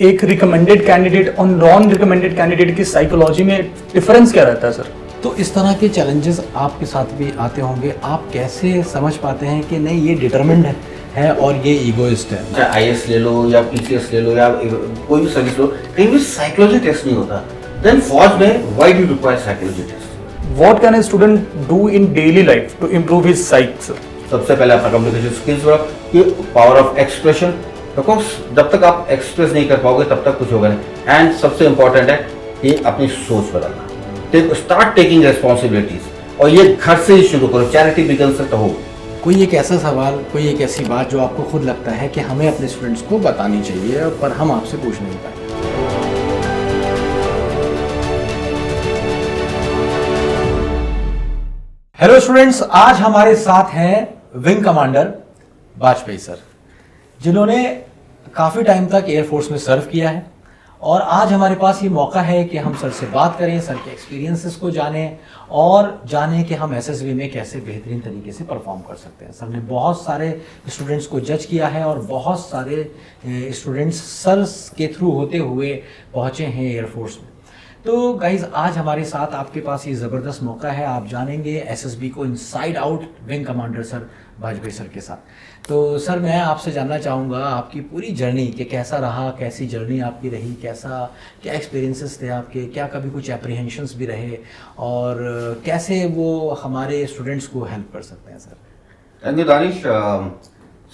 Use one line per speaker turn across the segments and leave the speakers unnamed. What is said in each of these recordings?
एक recommended candidate और non recommended candidate की साइकोलॉजी में डिफरेंस क्या रहता है सर?
तो इस तरह के चैलेंजेस आपके साथ भी आते होंगे, आप कैसे समझ पाते हैं कि नहीं ये डिटरमिन्ड है और ये ईगोइस्ट है?
चाहे आईएएस ले लो या पीसीएस ले लो या कोई भी सर्विस लो, कहीं भी साइकोलॉजी टेस्ट नहीं होता। देन फौज में why do require psychology test?
What can a student do in daily life to improve his psyche, sir?
सबसे पहले अपना कम्युनिकेशन स्किल्स बढ़ाओ, कि पावर ऑफ एक्सप्रेशन, बिकॉज जब तक आप एक्सप्रेस नहीं कर पाओगे तब तक कुछ होगा नहीं। एंड सबसे इंपॉर्टेंट है कि अपनी सोच बदलना, स्टार्ट टेकिंग रेस्पॉन्सिबिलिटीज, और ये घर से ही शुरू करो, चैरिटी बिगिंस एट होम।
कोई एक ऐसा सवाल, कोई एक ऐसी बात जो आपको खुद लगता है कि हमें अपने स्टूडेंट्स को बतानी चाहिए पर हम आपसे पूछ नहीं पाए? हेलो स्टूडेंट्स, आज हमारे साथ हैं विंग कमांडर वाजपेयी सर, जिन्होंने काफ़ी टाइम तक एयरफोर्स में सर्व किया है और आज हमारे पास ये मौका है कि हम सर से बात करें, सर के एक्सपीरियंसेस को जानें और जानें कि हम एसएसबी में कैसे बेहतरीन तरीके से परफॉर्म कर सकते हैं। सर ने बहुत सारे स्टूडेंट्स को जज किया है और बहुत सारे स्टूडेंट्स सर के थ्रू होते हुए पहुँचे हैं एयरफोर्स में। तो गाइज, आज हमारे साथ आपके पास ये ज़बरदस्त मौका है, आप जानेंगे एसएसबी को inside out wing commander sir Vajpayee sir के साथ। तो सर, मैं आपसे जानना चाहूँगा आपकी पूरी जर्नी कि कैसा रहा, कैसी जर्नी आपकी रही, क्या एक्सपीरियंसेस थे आपके, क्या कभी कुछ एप्रीहेंशंस भी रहे और कैसे वो हमारे स्टूडेंट्स को हेल्प कर सकते हैं सर?
Thank you Danish.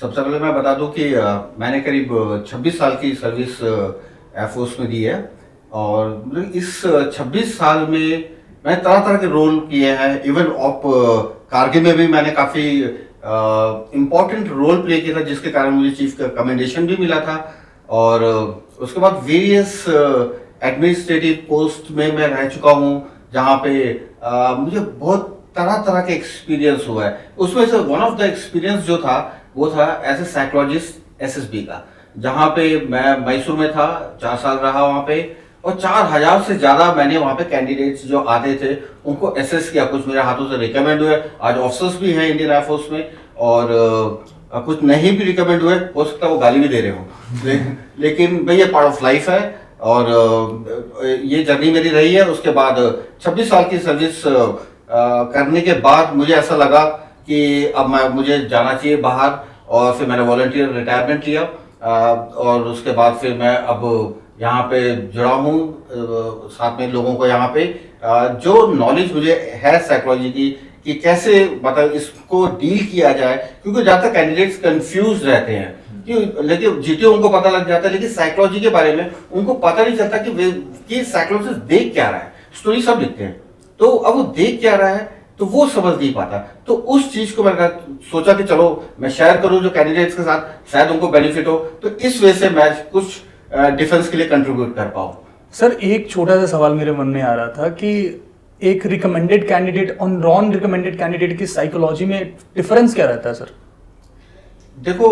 सबसे पहले मैं बता दूं कि मैंने करीब 26 साल की सर्विस एयरफोर्स में दी है और इस 26 साल में मैंने तरह तरह के रोल किए हैं। इवन ऑफ कारगिल में भी मैंने काफ़ी इम्पोर्टेंट रोल प्ले किया था, जिसके कारण मुझे चीफ का कमेंडेशन भी मिला था। और उसके बाद वेरियस एडमिनिस्ट्रेटिव पोस्ट में मैं रह चुका हूँ, जहाँ पे मुझे बहुत तरह तरह के एक्सपीरियंस हुआ है। उसमें से वन ऑफ द एक्सपीरियंस जो था वो था एज ए साइकोलॉजिस्ट एसएसबी का, जहाँ पे मैं मैसूर में था, 4 साल रहा वहाँ पे और 4000 से ज़्यादा मैंने वहाँ पे कैंडिडेट्स जो आते थे उनको एसेस किया। कुछ मेरे हाथों से रिकमेंड हुए, आज ऑफिसर्स भी हैं इंडियन एयरफोर्स में, और कुछ नहीं भी रिकमेंड हुए, हो सकता है वो गाली भी दे रहे हो लेकिन भाई ये पार्ट ऑफ लाइफ है और ये जर्नी मेरी रही है। उसके बाद 26 साल की सर्विस करने के बाद मुझे ऐसा लगा कि अब मुझे जाना चाहिए बाहर, और फिर मैंने वॉलंटियर रिटायरमेंट लिया और उसके बाद फिर मैं अब यहाँ पे जुड़ा हूँ साथ में लोगों को। यहाँ पे जो नॉलेज मुझे है साइकोलॉजी की कि कैसे मतलब इसको डील किया जाए, क्योंकि ज़्यादातर कैंडिडेट्स कंफ्यूज रहते हैं कि लेकिन जीटीओ उनको पता लग जाता है, लेकिन साइकोलॉजी के बारे में उनको पता नहीं चलता कि साइकोलॉजिस्ट देख क्या रहा है। स्टोरी सब लिखते हैं, तो अब वो देख क्या रहा है तो वो समझ नहीं पाता। तो उस चीज को मैंने सोचा कि चलो मैं शेयर करूं जो कैंडिडेट्स के साथ, शायद उनको बेनिफिट हो, तो इस वजह से मैं कुछ डिफेंस के लिए कंट्रीब्यूट कर पाऊं।
सर, एक छोटा सा सवाल मेरे मन में आ रहा था कि एक रिकमेंडेड कैंडिडेट और नॉन रिकमेंडेड कैंडिडेट की साइकोलॉजी में डिफरेंस क्या रहता है सर?
देखो,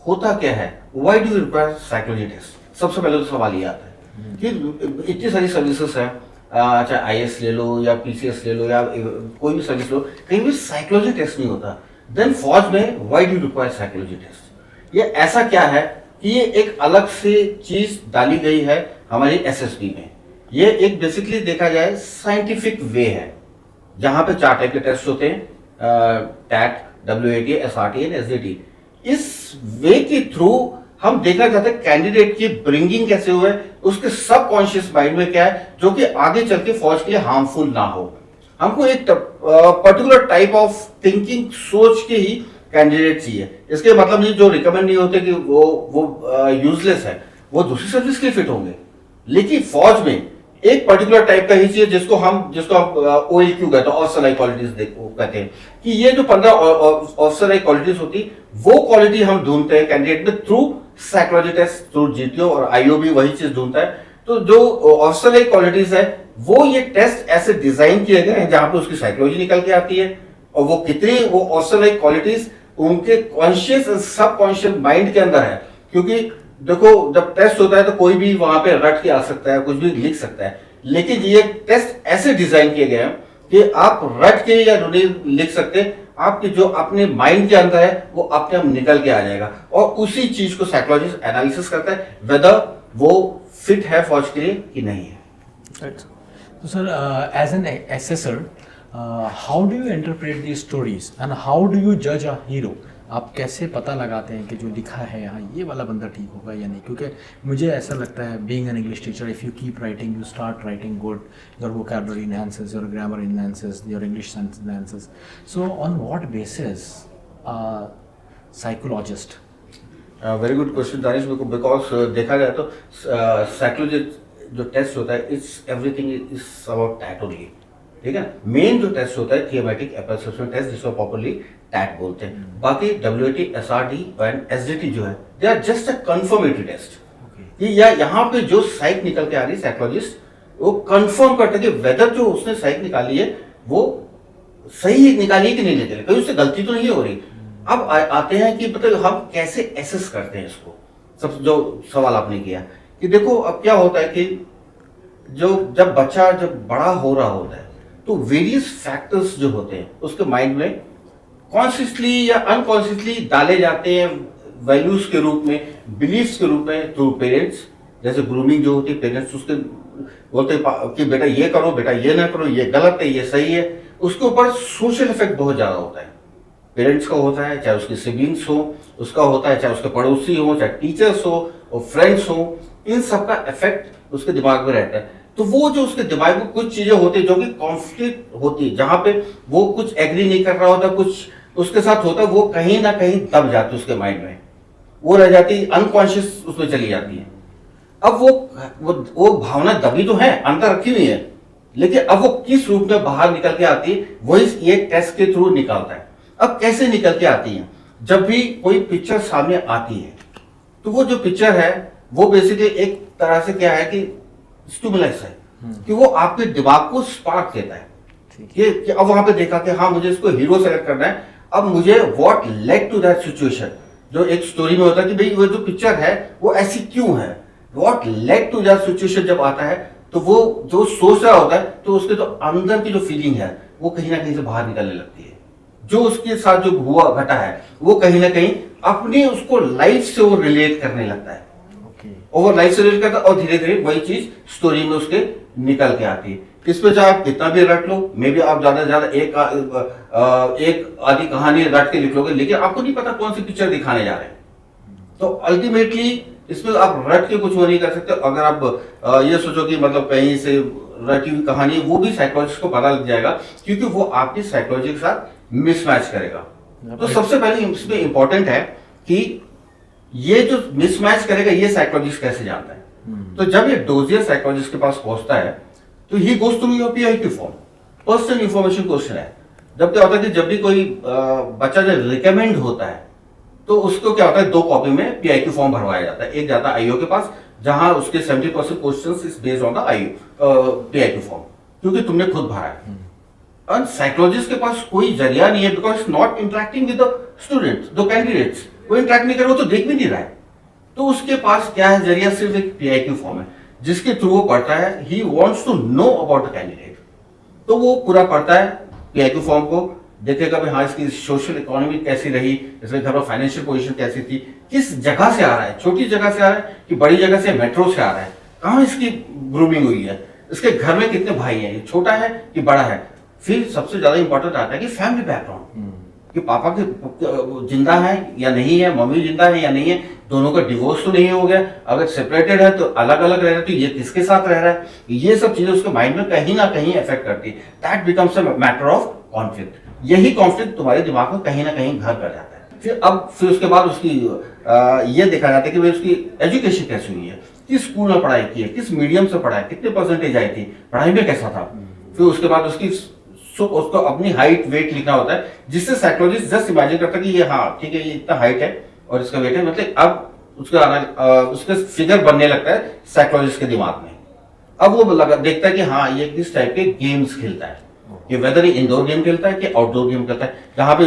होता क्या है, why do you require psychology test? सबसे पहले तो सवाल ये आता है कि इतनी सारी सर्विसेज है, चाहे आईएएस ले लो या पीसीएस ले लो या कोई भी सर्विस लो, कहीं भी साइकोलॉजी टेस्ट नहीं होता। देन फौज में why do require psychology test? ये ऐसा क्या है कि ये एक अलग से चीज डाली गई है हमारी एसएसबी में। ये एक बेसिकली देखा जाए साइंटिफिक वे है, जहां पे 4 टाइप के टेस्ट होते हैं, TAT, WAT, SRT and SDT। इस वे के थ्रू हम देखना चाहते हैं कैंडिडेट की ब्रिंगिंग कैसे हुए, उसके सबकॉन्शियस माइंड में क्या है जो कि आगे चल के फौज के लिए हार्मफुल ना हो। हमको एक पर्टिकुलर टाइप ऑफ थिंकिंग सोच के ही कैंडिडेट चाहिए। इसके मतलब नहीं जो रिकमेंड नहीं होते कि वो यूजलेस है, वो दूसरी सर्विस के लिए फिट होंगे, लेकिन फौज में एक पर्टिकुलर टाइप का ही चाहिए जिसको हम OLQ कहते हैं, ऑफिसर लाइक क्वालिटीज कहते हैं, कि ये जो 15 ऑफिसर लाइक क्वालिटीज होती, वो क्वालिटी हम ढूंढते हैं कैंडिडेट में through psychology test, through GTO और आईओ भी वही चीज ढूंढता है। तो जो ऑफिसर लाइक क्वालिटीज है वो ये टेस्ट ऐसे डिजाइन किए गए हैं जहां पे उसकी साइकोलॉजी निकल के आती है, और वो कितनी वो ऑफिसर लाइक क्वालिटीज उनके कॉन्शियस और सबकॉन्शियस माइंड के अंदर है। क्योंकि देखो, जब टेस्ट होता है तो कोई भी वहां पे रट के आ सकता है, कुछ भी लिख सकता है, लेकिन ये टेस्ट ऐसे डिजाइन किए गए हैं कि आप रट के या नहीं लिख सकते, आपके जो अपने माइंड के अंदर है वो अपने आप निकल के आ जाएगा, और उसी चीज को साइकोलॉजिस्ट एनालिसिस करता है वेदर वो फिट है फौज के लिए कि नहीं है।
तो sir, as an assessor, how do you interpret the stories and how do you जज अ हीरो? आप कैसे पता लगाते हैं कि जो लिखा है यहाँ ये वाला बंदा ठीक होगा या नहीं? क्योंकि मुझे ऐसा लगता है, being an English teacher, if you keep writing, you start writing good, your vocabulary enhances, your grammar enhances, your English sense enhances. So on what basis psychologist?
Very good question Danish, because देखा जाए तो psychology जो test होता है, it's everything is about TAT only, ठीक है। Main जो test होता है थियोमेटिक एप्रोक्सिमेशन टेस्ट, जिसको पॉपुलरली टैट बोलते हैं। बाकी WAT, SRD एंड SDT जो है, they are just a confirmatory test. ये या यहाँ पे जो साइक निकल के आ रही है, साइकोलॉजिस्ट वो कंफर्म करते हैं कि वेदर जो उसने साइक निकाली है वो सही निकाली है कि नहीं निकाली, कहीं उससे गलती तो नहीं हो रही। अब आते हैं कि मतलब हम कैसे एसेस करते हैं इसको। सब जो सवाल आपने किया कि देखो अब क्या होता है कि जब बच्चा जब बड़ा हो रहा होता है तो वेरियस फैक्टर्स जो होते हैं उसके माइंड में कॉन्शियसली या अनकॉन्शियसली डाले जाते हैं वैल्यूज के रूप में, बिलीफ्स के रूप में, थ्रू पेरेंट्स। जैसे ग्रूमिंग जो होती है, पेरेंट्स उसके बोलते हैं कि बेटा ये करो, बेटा ये ना करो, ये गलत है, ये सही है। उसके ऊपर सोशल इफेक्ट बहुत ज्यादा होता है। पेरेंट्स का होता है, चाहे उसके सिबलिंग्स हो, उसका होता है, चाहे उसके पड़ोसी हो, चाहे टीचर्स हो और फ्रेंड्स हो, इन सब का इफेक्ट उसके दिमाग में रहता है। तो वो जो उसके दिमाग में कुछ चीजें होती है जो कि कॉन्फ्लिक्ट होती है, जहां पे वो कुछ एग्री नहीं कर रहा होता, कुछ उसके साथ होता है, वो कहीं ना कहीं दब जाती है उसके माइंड में, वो रह जाती है, अनकॉन्शियस उसमें चली जाती है। अब वो भावना दबी तो है, अंदर रखी हुई है, लेकिन अब वो किस रूप में बाहर निकल के आती है, वही ये टेस्ट के थ्रू निकालता है। अब कैसे निकल के आती है? जब भी कोई पिक्चर सामने आती है तो वो जो पिक्चर है वो बेसिकली एक तरह से क्या है कि स्टिमुलस है, कि वो आपके दिमाग को स्पार्क देता है कि अब वहां पे देखा कि हाँ मुझे इसको हीरो सेलेक्ट करना है, अब मुझे what led to that situation, जो एक स्टोरी में होता है कि भाई वो जो पिक्चर है वो ऐसी क्यों है, what led to that situation जब आता है तो वो जो सोच रहा होता है तो उसके तो अंदर की जो फीलिंग है वो कहीं ना कहीं से बाहर निकलने लगती है। जो उसके साथ जो हुआ घटा है वो कहीं ना कहीं अपनी उसको लाइफ से वो रिलेट करने लगता है, ओवर लाइफ से रिलेट करता है, और धीरे धीरे वही चीज स्टोरी में उसके निकल के आती है। इसमें चाहे आप कितना भी रट लो, मे बी आप ज्यादा से ज्यादा एक आधी कहानी रट के लिख लोगे, लेकिन आपको नहीं पता कौन सी पिक्चर दिखाने जा रहे हैं। तो अल्टीमेटली इसमें आप रट के कुछ वो नहीं कर सकते। अगर आप ये सोचो कि मतलब कहीं से रटी हुई कहानी, वो भी साइकोलॉजिस्ट को पता लग जाएगा, क्योंकि वो आपकी साइकोलॉजी के साथ मिसमैच करेगा। तो सबसे पहले इसमें इंपॉर्टेंट है कि ये जो मिसमैच करेगा ये साइकोलॉजिस्ट कैसे जानता है। तो जब ये डोजियर साइकोलॉजिस्ट के पास पहुंचता है तो ही goes through your PIQ form, personal information question है। जब क्या होता है कि जब भी कोई बच्चा जब रिकमेंड होता है तो उसको क्या होता है, 2 कॉपी में PIQ फॉर्म भरवाया जाता है। एक जाता है IO के पास, जहां उसके 70% questions is based on the PIQ form, क्योंकि तुमने खुद भरा है। और साइकोलॉजिस्ट के पास कोई जरिया नहीं है, because it's not interacting with the students, the candidates. वो इंटरेक्ट नहीं कर रहा, वो तो देख भी नहीं रहा है। तो उसके पास क्या है जरिया, सिर्फ एक PIQ फॉर्म है जिसके थ्रू वो पढ़ता है। He wants to know about the candidate, तो वो पूरा पढ़ता है PIQ फॉर्म को, देखेगा भी हाँ इसकी सोशल इकोनॉमी कैसी रही, इसके घर में फाइनेंशियल पोजीशन कैसी थी, किस जगह से आ रहा है, छोटी जगह से आ रहा है कि बड़ी जगह से, मेट्रो से आ रहा है, कहाँ इसकी ग्रूमिंग हुई है, इसके घर में कितने भाई हैं, ये छोटा है कि बड़ा है। फिर सबसे ज्यादा इंपॉर्टेंट आता है कि फैमिली बैकग्राउंड, कि पापा के जिंदा है या नहीं है, मम्मी जिंदा है या नहीं है, दोनों का डिवोर्स तो नहीं हो गया, अगर सेपरेटेड है तो अलग अलग रह रहे, तो ये किसके साथ रह रहा है, ये सब चीजें उसके माइंड में कहीं ना कहीं इफेक्ट करती है। That becomes a matter of conflict. यही कॉन्फ्लिक्ट तुम्हारे दिमाग में कहीं ना कहीं घर कर जाता है। फिर उसके बाद उसकी ये देखा जाता है कि भाई उसकी एजुकेशन कैसी हुई है, किस स्कूल में पढ़ाई की है, किस मीडियम से पढ़ा है, कितने परसेंटेज आई थी, पढ़ाई में कैसा था। फिर उसके बाद उसको अपनी हाइट वेट लिखना होता है, जिससे साइकोलॉजिस्ट जस्ट इमेजिन करता है कि ये हाँ ठीक है, ये इतना हाइट है और इसका वेट है, मतलब अब उसका फिगर बनने लगता है साइकोलॉजिस्ट के दिमाग में। अब वो देखता है कि हाँ ये किस टाइप के गेम्स खेलता है, ये वेदर ही इंडोर गेम खेलता है कि आउटडोर गेम खेलता है। जहाँ पे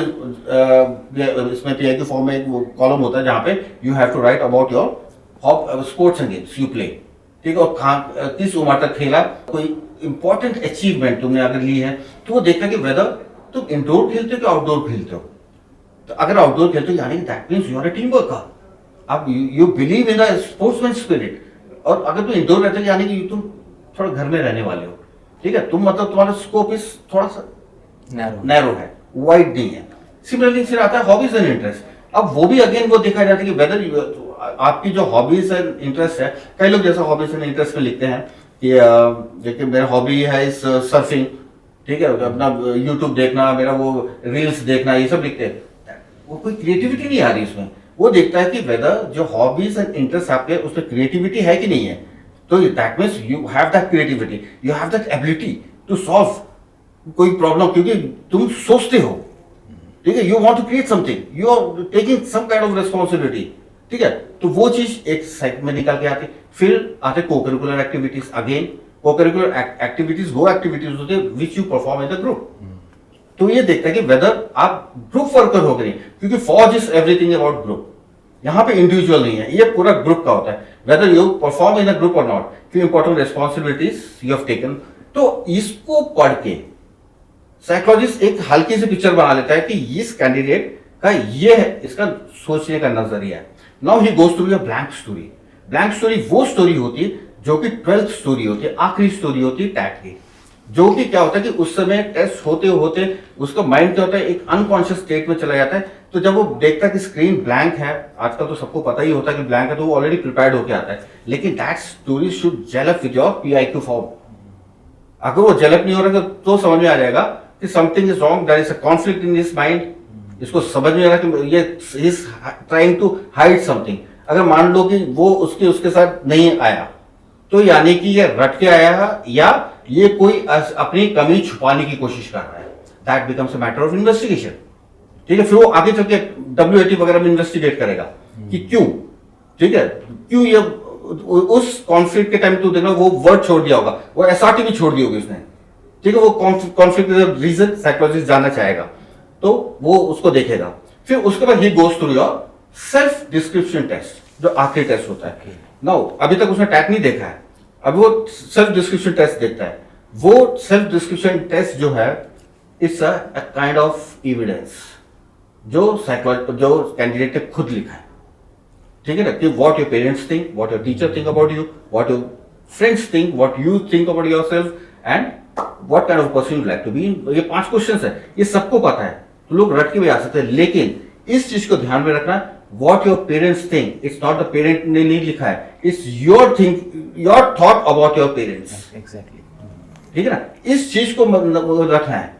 इसमें PIQ फॉर्म में एक कॉलम होता है जहाँ पे you have to write about your sports and games you play, ठीक है, और कहाँ किस उम्र तक खेला, कोई इंपॉर्टेंट अचीवमेंट तुमने अगर ली है तो वो देखना कि वेदर तुम इंडोर खेलते हो कि आउटडोर खेलते हो। तो अगर आउटडोर खेलते हो यानी that means you are a team worker, आप you believe in the sportsman spirit, और अगर तुम इंडोर रहते हो यानी कि तुम थोड़ा घर में रहने वाले हो, ठीक है, तुम मतलब तुम्हारा स्कोप इस थोड़ा सा नैरो है, वाइड नहीं है। सिमिलरली फिर आता है हॉबीज एंड इंटरेस्ट। अब वो भी अगेन वो देखा जाता है कि वेदर आपकी जो हॉबीज एंड इंटरेस्ट है, कई लोग जैसा हॉबीज एंड इंटरेस्ट में लिखते हैं कि देखिए मेरा हॉबी है इस सर्फिंग, ठीक है, अपना यूट्यूब देखना, मेरा वो रील्स देखना, ये सब लिखते हैं, वो कोई क्रिएटिविटी नहीं आ रही इसमें। वो देखता है कि वेदर जो हॉबीज एंड इंटरेस्ट आपके उसमें क्रिएटिविटी है कि नहीं है। तो that means you have that creativity, you have that ability to solve कोई प्रॉब्लम, क्योंकि तुम सोचते हो, ठीक है, you want to create something, you are taking some kind of responsibility, ठीक है। तो वो चीज एक साइड में निकल के आती। फिर आते co-curricular activities. Again co-curricular activities वो एक्टिविटीज होते हैं which you perform in the group. तो ये देखता है कि वेदर आप ग्रुप वर्कर हो गए, क्योंकि फॉज इज एवरीथिंग अबाउट ग्रुप, यहाँ पे इंडिविजुअल नहीं है, ये पूरा ग्रुप का होता है। Whether you perform in a group और नॉट, फिर important responsibilities you have taken. तो इसको पढ़ के साइकोलॉजिस्ट एक हल्की सी पिक्चर बना लेता है कि इस कैंडिडेट का ये है, इसका सोचने का नजरिया है। Now he goes through a blank story. Blank story वो स्टोरी होती है जो कि 12th स्टोरी होती है, आखिरी स्टोरी होती है टैट की, जो कि क्या होता है कि उस समय टेस्ट होते होते उसका माइंड क्या होता है, एक अनकॉन्शियस स्टेट में चला जाता है। तो जब वो देखता है कि स्क्रीन ब्लैंक है, आजकल तो सबको पता ही होता है कि ब्लैंक है, तो वो ऑलरेडी प्रिपेयर्ड होकर आता है। लेकिन that story should gel up with your PIQ form. अगर वो जेल अप नहीं हो रहा तो समझ में आ जाएगा कि something is wrong, there is a conflict in his mind. इसको समझ में आ रहा कि ये is trying to hide something. अगर मान लो कि वो उसके साथ नहीं आया, तो यानी कि ये रट के आया है या ये कोई अपनी कमी छुपाने की कोशिश कर रहा है। That becomes a matter of investigation, ठीक है। फिर वो आगे चल के WAT वगैरह में इन्वेस्टिगेट करेगा कि क्यों, ठीक है, क्यों ये उस कॉन्फ्लिक्ट के टाइम तो देखना वो वर्ड छोड़ दिया होगा, वो SRT भी छोड़ दी होगी उसने, ठीक है। वो कॉन्फ्लिक्ट रीजन साइकोलॉजिस्ट जानना चाहेगा, तो वो उसको देखेगा। फिर उसके बाद he goes through your self description test, जो आखिरी टेस्ट होता है। नाउ अभी तक उसने टैग नहीं देखा है, अभी वो सेल्फ डिस्क्रिप्शन टेस्ट देखता है। वो सेल्फ डिस्क्रिप्शन टेस्ट जो है it's a kind of evidence जो कैंडिडेट ने खुद लिखा है, ठीक है ना, कि what your parents think, what your teacher think about you, what your friends think, what you think about yourself and what kind of person you like to be. ये 5 क्वेश्चंस है, ये सबको पता है, तो लोग रट के भी आ सकते हैं। लेकिन इस चीज को ध्यान में रखना, what your parents think, it's not the parent ने नहीं लिखा है, it's your think, your thought about your parents.
Exactly,
ठीक है ना, इस चीज को रखना है,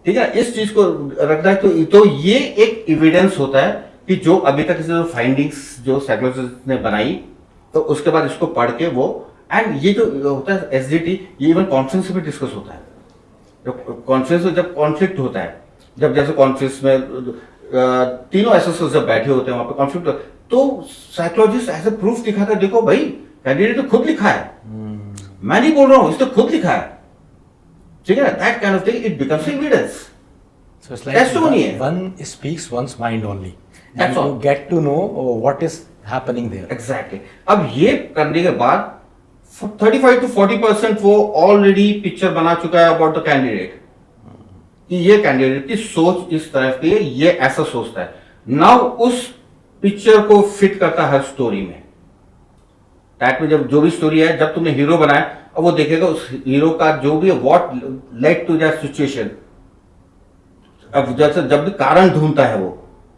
ठीक है, इस चीज को रखना है। तो ये एक एविडेंस होता है कि जो अभी तक जो फाइंडिंग्स जो साइकोलॉजिस्ट ने बनाई, तो उसके बाद इसको पढ़ के वो, एंड ये जो होता है SDT, ये इवन कॉन्फ्रेंस में डिस्कस होता है। कॉन्फ्रेंस में जब कॉन्फ्लिक्ट होता है, जब जैसे कॉन्फ्रेंस में तीनों एसोसिएट जब बैठे होते हैं वहां पे कॉन्फ्लिक्ट, तो साइकोलॉजिस्ट ऐसे प्रूफ दिखाता है, देखो भाई कैंडिडेट तो खुद लिखा है, मैं नहीं बोल रहा हूं, इसने खुद लिखा है, ठीक है ना। That kind of thing it becomes evidence.
So it's like
Testimony है।
one speaks one's mind only.
That's
And
all.
you get to know what is happening there.
Exactly. अब ये करने के बाद 35 to 40% वो ऑलरेडी पिक्चर बना चुका है अबाउट द कैंडिडेट, कि ये कैंडिडेट की सोच इस तरह की है, ये ऐसा सोचता है। नाउ उस पिक्चर को फिट करता है हर स्टोरी में। टैग में जब जो भी स्टोरी है, जब तुमने हीरो बनाया, अब वो देखेगा उस हीरो का जो भी what led to that situation. अब जैसे जब भी कारण ढूंढता है वो,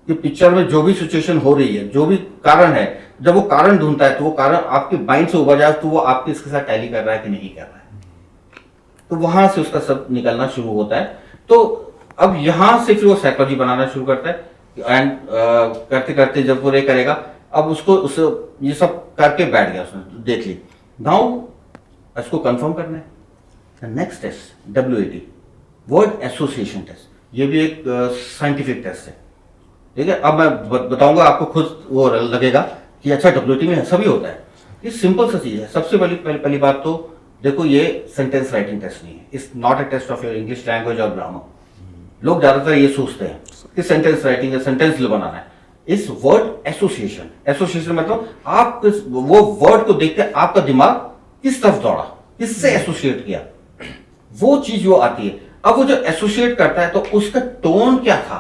कि पिक्चर में जो भी सिचुएशन हो रही है, जो भी कारण है, जब वो कारण ढूंढता है तो वो कारण आपके माइंड से उभर जाए, तो वो आपके इसके साथ टैली कर रहा है कि नहीं कर रहा है, तो वहां से उसका सब निकलना शुरू होता है। तो अब यहां से फिर वो साइकोलॉजी बनाना शुरू करता है, एंड करते करते जब वो करेगा, अब उसको ये सब करके बैठ गया, उसने देख ली। नाउ इसको कंफर्म करना है। Next test WAT, word association test, ये भी एक साइंटिफिक टेस्ट है, ठीक है। अब मैं बताऊंगा, आपको खुद वो लगेगा कि अच्छा WAT में ऐसा भी होता है। ये सिंपल सा चीज है। सबसे पहली बात तो देखो, ये सेंटेंस राइटिंग टेस्ट नहीं है, it's not a test of your English language और ग्रामर। लोग ज्यादातर ये सोचते हैं कि सेंटेंस राइटिंग है, सेंटेंस बनाना है। इस वर्ड एसोसिएशन मतलब आप वो वर्ड को देखते आपका दिमाग किस तरफ दौड़ा, किससे एसोसिएट किया, वो चीज वो आती है। अब वो जो एसोसिएट करता है, तो उसका टोन क्या था,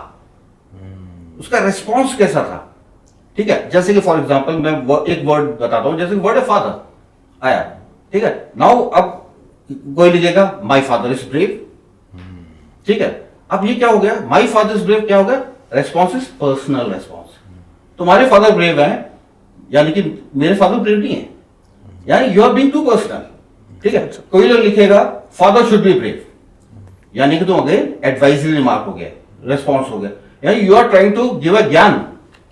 उसका रिस्पॉन्स कैसा था, ठीक है। जैसे कि फॉर एग्जाम्पल मैं एक वर्ड बताता हूं, जैसे वर्ड है फादर। आया, ठीक है। नाउ अब कोई लीजिएगा माई फादर इज ब्रेव, ठीक है। अब ये क्या हो गया, माई फादर इज ब्रेव क्या हो गया, रेस्पॉन्स इज पर्सनल रेस्पॉन्स। तुम्हारे फादर ब्रेव हैं, यानी कि मेरे फादर ब्रेव नहीं है, यानी you are being too personal, ठीक है। कोई लोग लिखेगा फादर शुड बी ब्रेव, यानी कि तुम अगेन एडवाइजरी रिमार्क हो गया, रेस्पॉन्स हो गया, यानी you are trying to give a ज्ञान,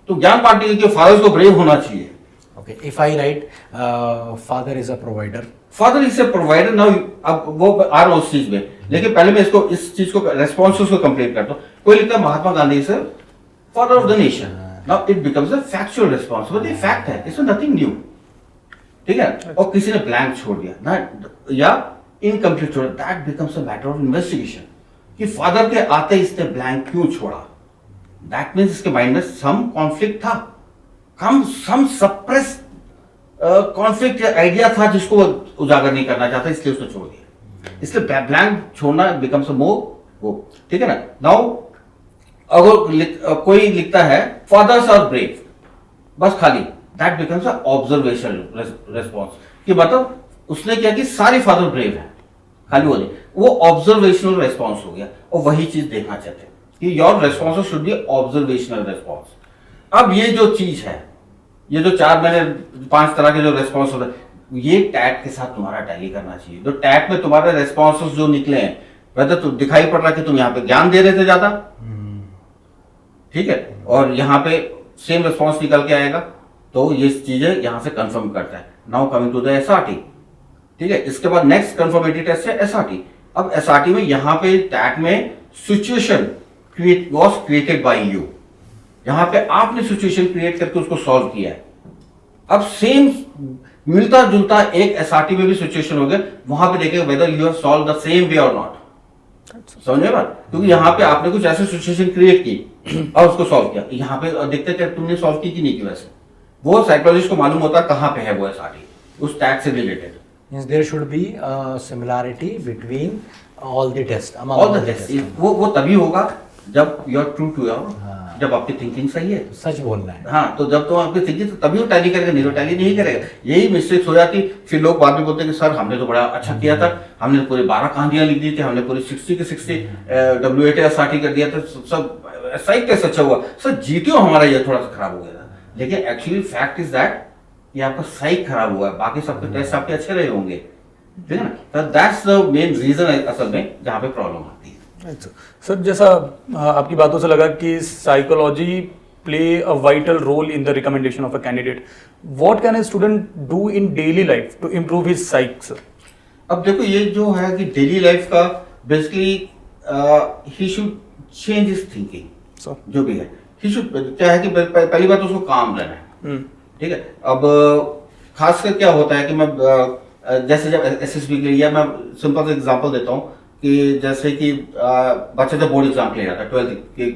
तो ज्ञान पार्टी के फादर को ब्रेव होना चाहिए।
Okay, if I right father is a provider,
father is a provider, now अब वो आ रहा उस चीज में, लेकिन पहले मैं इसको इस चीज को रेस्पॉन्स को कंप्लीट करता हूँ। कोई लिखता है Mahatma Gandhi is father of the nation, now it becomes a factual response, but ये फैक्ट है, इसमें नथिंग न्यू, ठीक है। और किसी ने ब्लैंक छोड़ दिया ना, या इनकम्प्लीट छोड़ा, that becomes a matter of investigation कि फादर के आते इसने ब्लैंक क्यों छोड़ा, दैट मीन्स इसके माइंड में सम कॉन्फ्लिक्ट था, सम सप्रेस कॉन्फ्लिक्ट आइडिया था जिसको वो उजागर नहीं करना चाहता, इसलिए उसने छोड़ दिया। इसलिए ब्लैंक छोड़ना बिकम्स अ मोर वो, ठीक है ना। नाउ अगर कोई लिखता है फादर्स आर ब्रेव, बस खाली, that becomes a observational response, कि मतलब उसने क्या कि सारे फादर ब्रेव हैं, खाली वो नहीं, वो ऑब्जर्वेशनल रेस्पॉन्स हो गया। और वही चीज देखना चाहते हैं कि your response should be observational response. अब ये जो चीज है, ये जो 5 तरह के जो रेस्पॉन्स होते हैं, ये टैट के साथ तुम्हारा टैली करना चाहिए। तो टैट में तुम्हारे रेस्पॉन्सेस जो निकले हैं, वैसे तो दिखाई पड़ रहा है कि तुम यहाँ पे ज्ञान दे रहे थे ज्यादा, ठीक है, और यहाँ पे सेम रेस्पॉन्स निकल के आएगा, तो ये चीजें यहाँ से कंफर्म करता है। Now coming to the SRT, ठीक है। इसके बाद नेक्स्ट कंफर्मेटरी टेस्ट है एसआरटी। अब एसआरटी में यहाँ पे टैट में situation was created by you, यहाँ पे आपने सिचुएशन क्रिएट करके उसको सॉल्व किया है। अब सेम मिलता जुलता एक एसआरटी में भी सिचुएशन हो गया, वहां पे देखेगा whether you have solve the same way और नॉट, समझे बात, क्योंकि यहाँ पे आपने कुछ ऐसी सिचुएशन क्रिएट की और उसको सॉल्व किया, यहाँ पे देखते थे तुमने सॉल्व की कि नहीं की, वैसे वो साइकोलॉजिस्ट को मालूम होता है कहाँ पे है वो एसआरटी उस टैग से related.
Means there should be similarity between all the test,
all the test, वो तभी होगा जब you are true to your, जब आपकी थिंकिंग सही है,
सच बोलना है।
हाँ, तो जब तो आपकी थिंकिंग, तो तभी वो टैली करेगा, नहीं तो टैली नहीं करेगा। यही मिस्टेक्स हो जाती, फिर लोग बाद में बोलते हैं कि सर हमने तो बड़ा अच्छा किया था, हमने पूरे 12 कहानियां लिख दी थी, हमने पूरी 60 के 60 WAT एसआरटी कर दिया था, सब सही कैसे अच्छा हुआ सर, जीटीओ हमारा ये थोड़ा सा खराब हो गया था, लेकिन एक्चुअली फैक्ट इज दैट ये आपका सही खराब हुआ है, बाकी सबके टेस्ट आपके अच्छे रहे होंगे, ठीक है ना। तो दैट्स द मेन रीजन असल में जहाँ पे प्रॉब्लम आती है।
अच्छा सर, जैसा आपकी बातों से लगा कि psychology play a vital role in the recommendation of a candidate, what can a student do in daily life to improve his psych sir?
अब देखो ये जो है कि डेली लाइफ का बेसिकली ही शुड चेंज हिज थिंकिंग, जो भी है ही शुड, क्या है कि पहली बात तो उसको काम रहना है, ठीक है। अब खासकर क्या होता है कि मैं जैसे जब एसएसबी के लिए, या मैं सिंपल सा एग्जांपल देता हूँ कि जैसे कि बच्चा जब बोर्ड एग्जाम ले रहा था 12th की,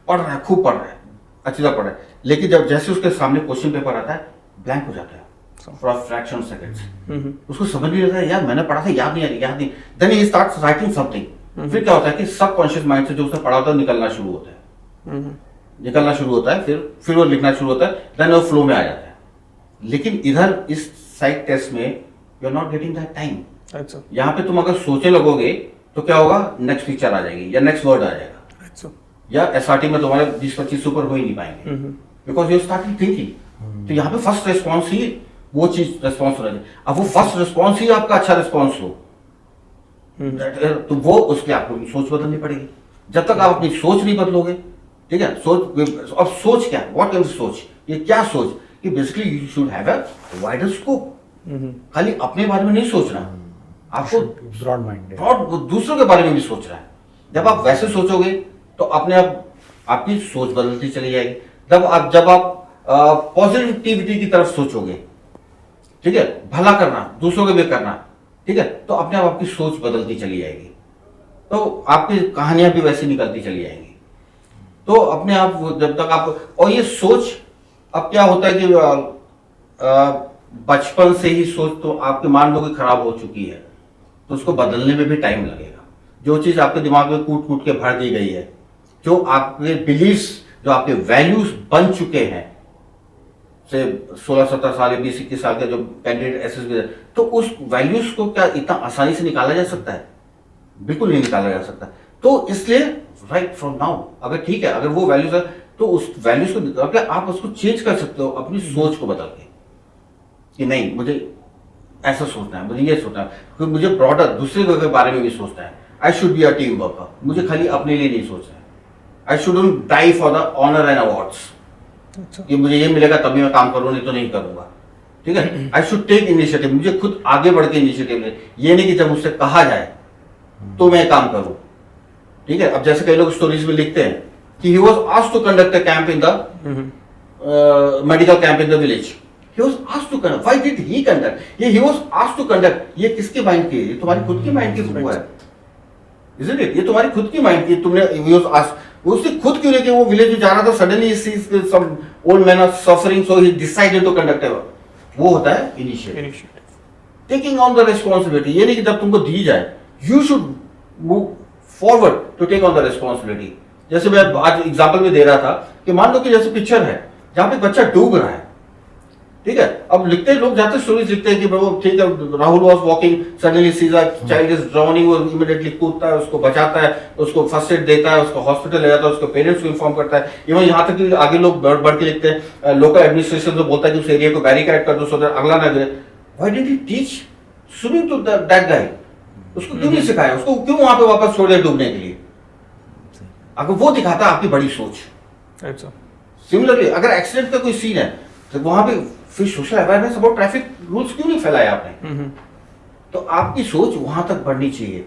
पढ़ रहा है, खूब पढ़ रहा है, अच्छी तरह पढ़ रहा है, लेकिन जब जैसे उसके सामने क्वेश्चन पेपर आता है ब्लैंक हो जाता है फॉर फ्रैक्शन सेकंड्स, उसको समझ नहीं आता है, यार मैंने पढ़ा था, याद नहीं, then he starts writing something. फिर क्या होता है कि सबकॉन्शियस माइंड से जो उसने पढ़ा होता है निकलना शुरू होता है, फिर वो लिखना शुरू होता है, देन वो फ्लो में आ जाता है। लेकिन इधर इस साइक टेस्ट में you are not getting that time.
अच्छा,
यहाँ पे तुम अगर सोचने लगोगे तो क्या होगा, नेक्स्ट पिक्चर आ जाएगी या नेक्स्ट वर्ड आ जाएगा।
अच्छा,
या एसआरटी में तुम्हारे 20-25 ऊपर हो ही नहीं पाएंगे, बिकॉज यू स्टार्टिंग थिंकिंग। तो यहाँ पे फर्स्ट रेस्पॉन्स ही वो चीज रेस्पॉन्स होना चाहिए। अब वो फर्स्ट रेस्पॉन्स ही आपका अच्छा रेस्पॉन्स हो, तो वो उसके आपको सोच बदलनी पड़ेगी। जब तक आप अपनी सोच नहीं बदलोगे, ठीक है, सोच, अब सोच क्या, व्हाट इज सोच, ये क्या सोच, कि basically you should have a wider scope. खाली अपने बारे में नहीं सोचना, आपको
ब्रॉड माइंडेड,
दूसरों के बारे में भी सोच रहा है। जब आप वैसे सोचोगे तो अपने आप आपकी सोच बदलती चली जाएगी। जब आप पॉजिटिविटी की तरफ सोचोगे, ठीक है, भला करना, दूसरों के भी करना, ठीक है, तो अपने आप आपकी सोच बदलती चली जाएगी, तो आपकी कहानियां भी वैसी निकलती चली जाएंगी। तो अपने आप जब तक आप, और ये सोच, अब क्या होता है कि बचपन से ही सोच तो आपके मान लो कि खराब हो चुकी है, तो उसको बदलने में भी टाइम लगेगा। जो चीज आपके दिमाग में कूट कूट के भर दी गई है, जो आपके बिलीफ्स, जो आपके वैल्यूज बन चुके हैं, से 16-17 साल या 20-21 साल का जो कैंडिडेट एसएसबी है, तो उस वैल्यूज को क्या इतना आसानी से निकाला जा सकता है? बिल्कुल नहीं निकाला जा सकता। तो इसलिए राइट फ्रॉम नाउ, अगर ठीक है, अगर वो वैल्यूज है तो उस वैल्यूज को निकाल के आप उसको चेंज कर सकते हो अपनी सोच को बदल के, कि नहीं मुझे ऐसा सोचना है, मुझे ये सोचना है, क्योंकि मुझे ब्रॉडर दूसरे के बारे में भी सोचना है। I should be a team worker, मुझे खाली अपने लिए नहीं सोचना है। I shouldn't die for the honour and awards, कि मुझे ये मिलेगा तभी मैं काम करूँ, नहीं तो नहीं करूंगा। ठीक है, आई शुड टेक इनिशिएटिव, मुझे खुद आगे बढ़ के इनिशिएटिव ले, ये नहीं कि जब मुझसे कहा जाए तो मैं काम करूं। ठीक है, अब जैसे कई लोग स्टोरीज में लिखते हैं कि he was asked to conduct a camp in the medical camp in the village, he was asked to conduct, why did he conduct, he was asked to conduct, ये किसके माइंड की है? ये तुम्हारी खुद की माइंड की हुआ है, isn't it? ये तुम्हारी खुद की माइंड की, तुमने he was asked, वो उससे खुद क्यों नहीं कि वो विलेज में जा रहा था, suddenly he sees some old men are suffering, so he decided to conduct a, वो होता है initiative, taking on the responsibility। ये नहीं कि जब तुमको दी जाए, you should move forward to take on the responsibility। जैसे मैं आज एग्जांपल में दे रहा था कि मान लो कि जैसे पिक्चर है जहां पे बच्चा डूब रहा है, ठीक है, अब लिखते हैं लोग, जाते स्टोरीज लिखते हैं कि ठीक है, Rahul was walking, suddenly sees a child is drowning, वो इमीडिएटली कूदता है, उसको बचाता है, उसको फर्स्ट एड देता है, उसको हॉस्पिटल ले जाता है, उसको पेरेंट्स को इन्फॉर्म करता है। इवन यहाँ तक कि आगे लोग बढ़ के लिखते हैं, लोकल एडमिनिस्ट्रेशन जो बोलता है कि उस एरिया को बैरिकेड कर दो सो दैट अगला ना गिरे। Why did he teach swimming to that guy? उसको क्यों नहीं सिखाया? उसको क्यों वहां पे वापस छोड़ दिया डूबने के लिए? अगर वो दिखाता आपकी बड़ी सोच। सिमिलरली अगर एक्सीडेंट का कोई सीन है तो वहां पे फिर social awareness about traffic rules क्यों नहीं फैलाया आपने? तो आपकी सोच वहां तक बढ़नी चाहिए।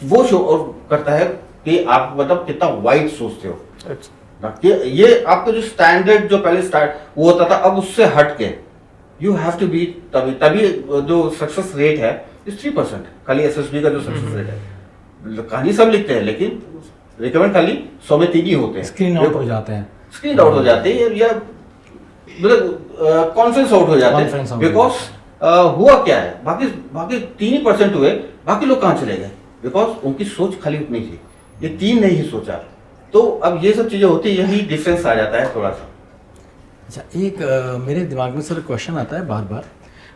वो शो और करता है कि आप मतलब कितना वाइड सोचते हो। कि ये आपका जो स्टैंडर्ड जो पहले स्टार्ट वो होता था, अब उससे हट के यू हैव टू बी, तभी जो सक्सेस रेट है इस 3%। खाली एसएसबी का जो सक्सेस रेट है, कहानी सब लिखते हैं लेकिन रिकमेंड खाली 100 में 3 ही होते हैं,
स्क्रीन आउट हो जाते हैं,
स्क्रीन आउट हो जाते हैं या मतलब कॉन्फ्रेंस आउट हो जाते हैं। बिकॉज हुआ क्या है, बाकी 3% हुए, बाकी लोग कहाँ चले गए? बिकॉज उनकी सोच खाली उतनी थी, ये 3 नहीं ही सोचा। तो अब ये सब चीजें होती है, यही डिफरेंस आ जाता है थोड़ा सा।
अच्छा, एक मेरे दिमाग में सर क्वेश्चन आता है बार बार।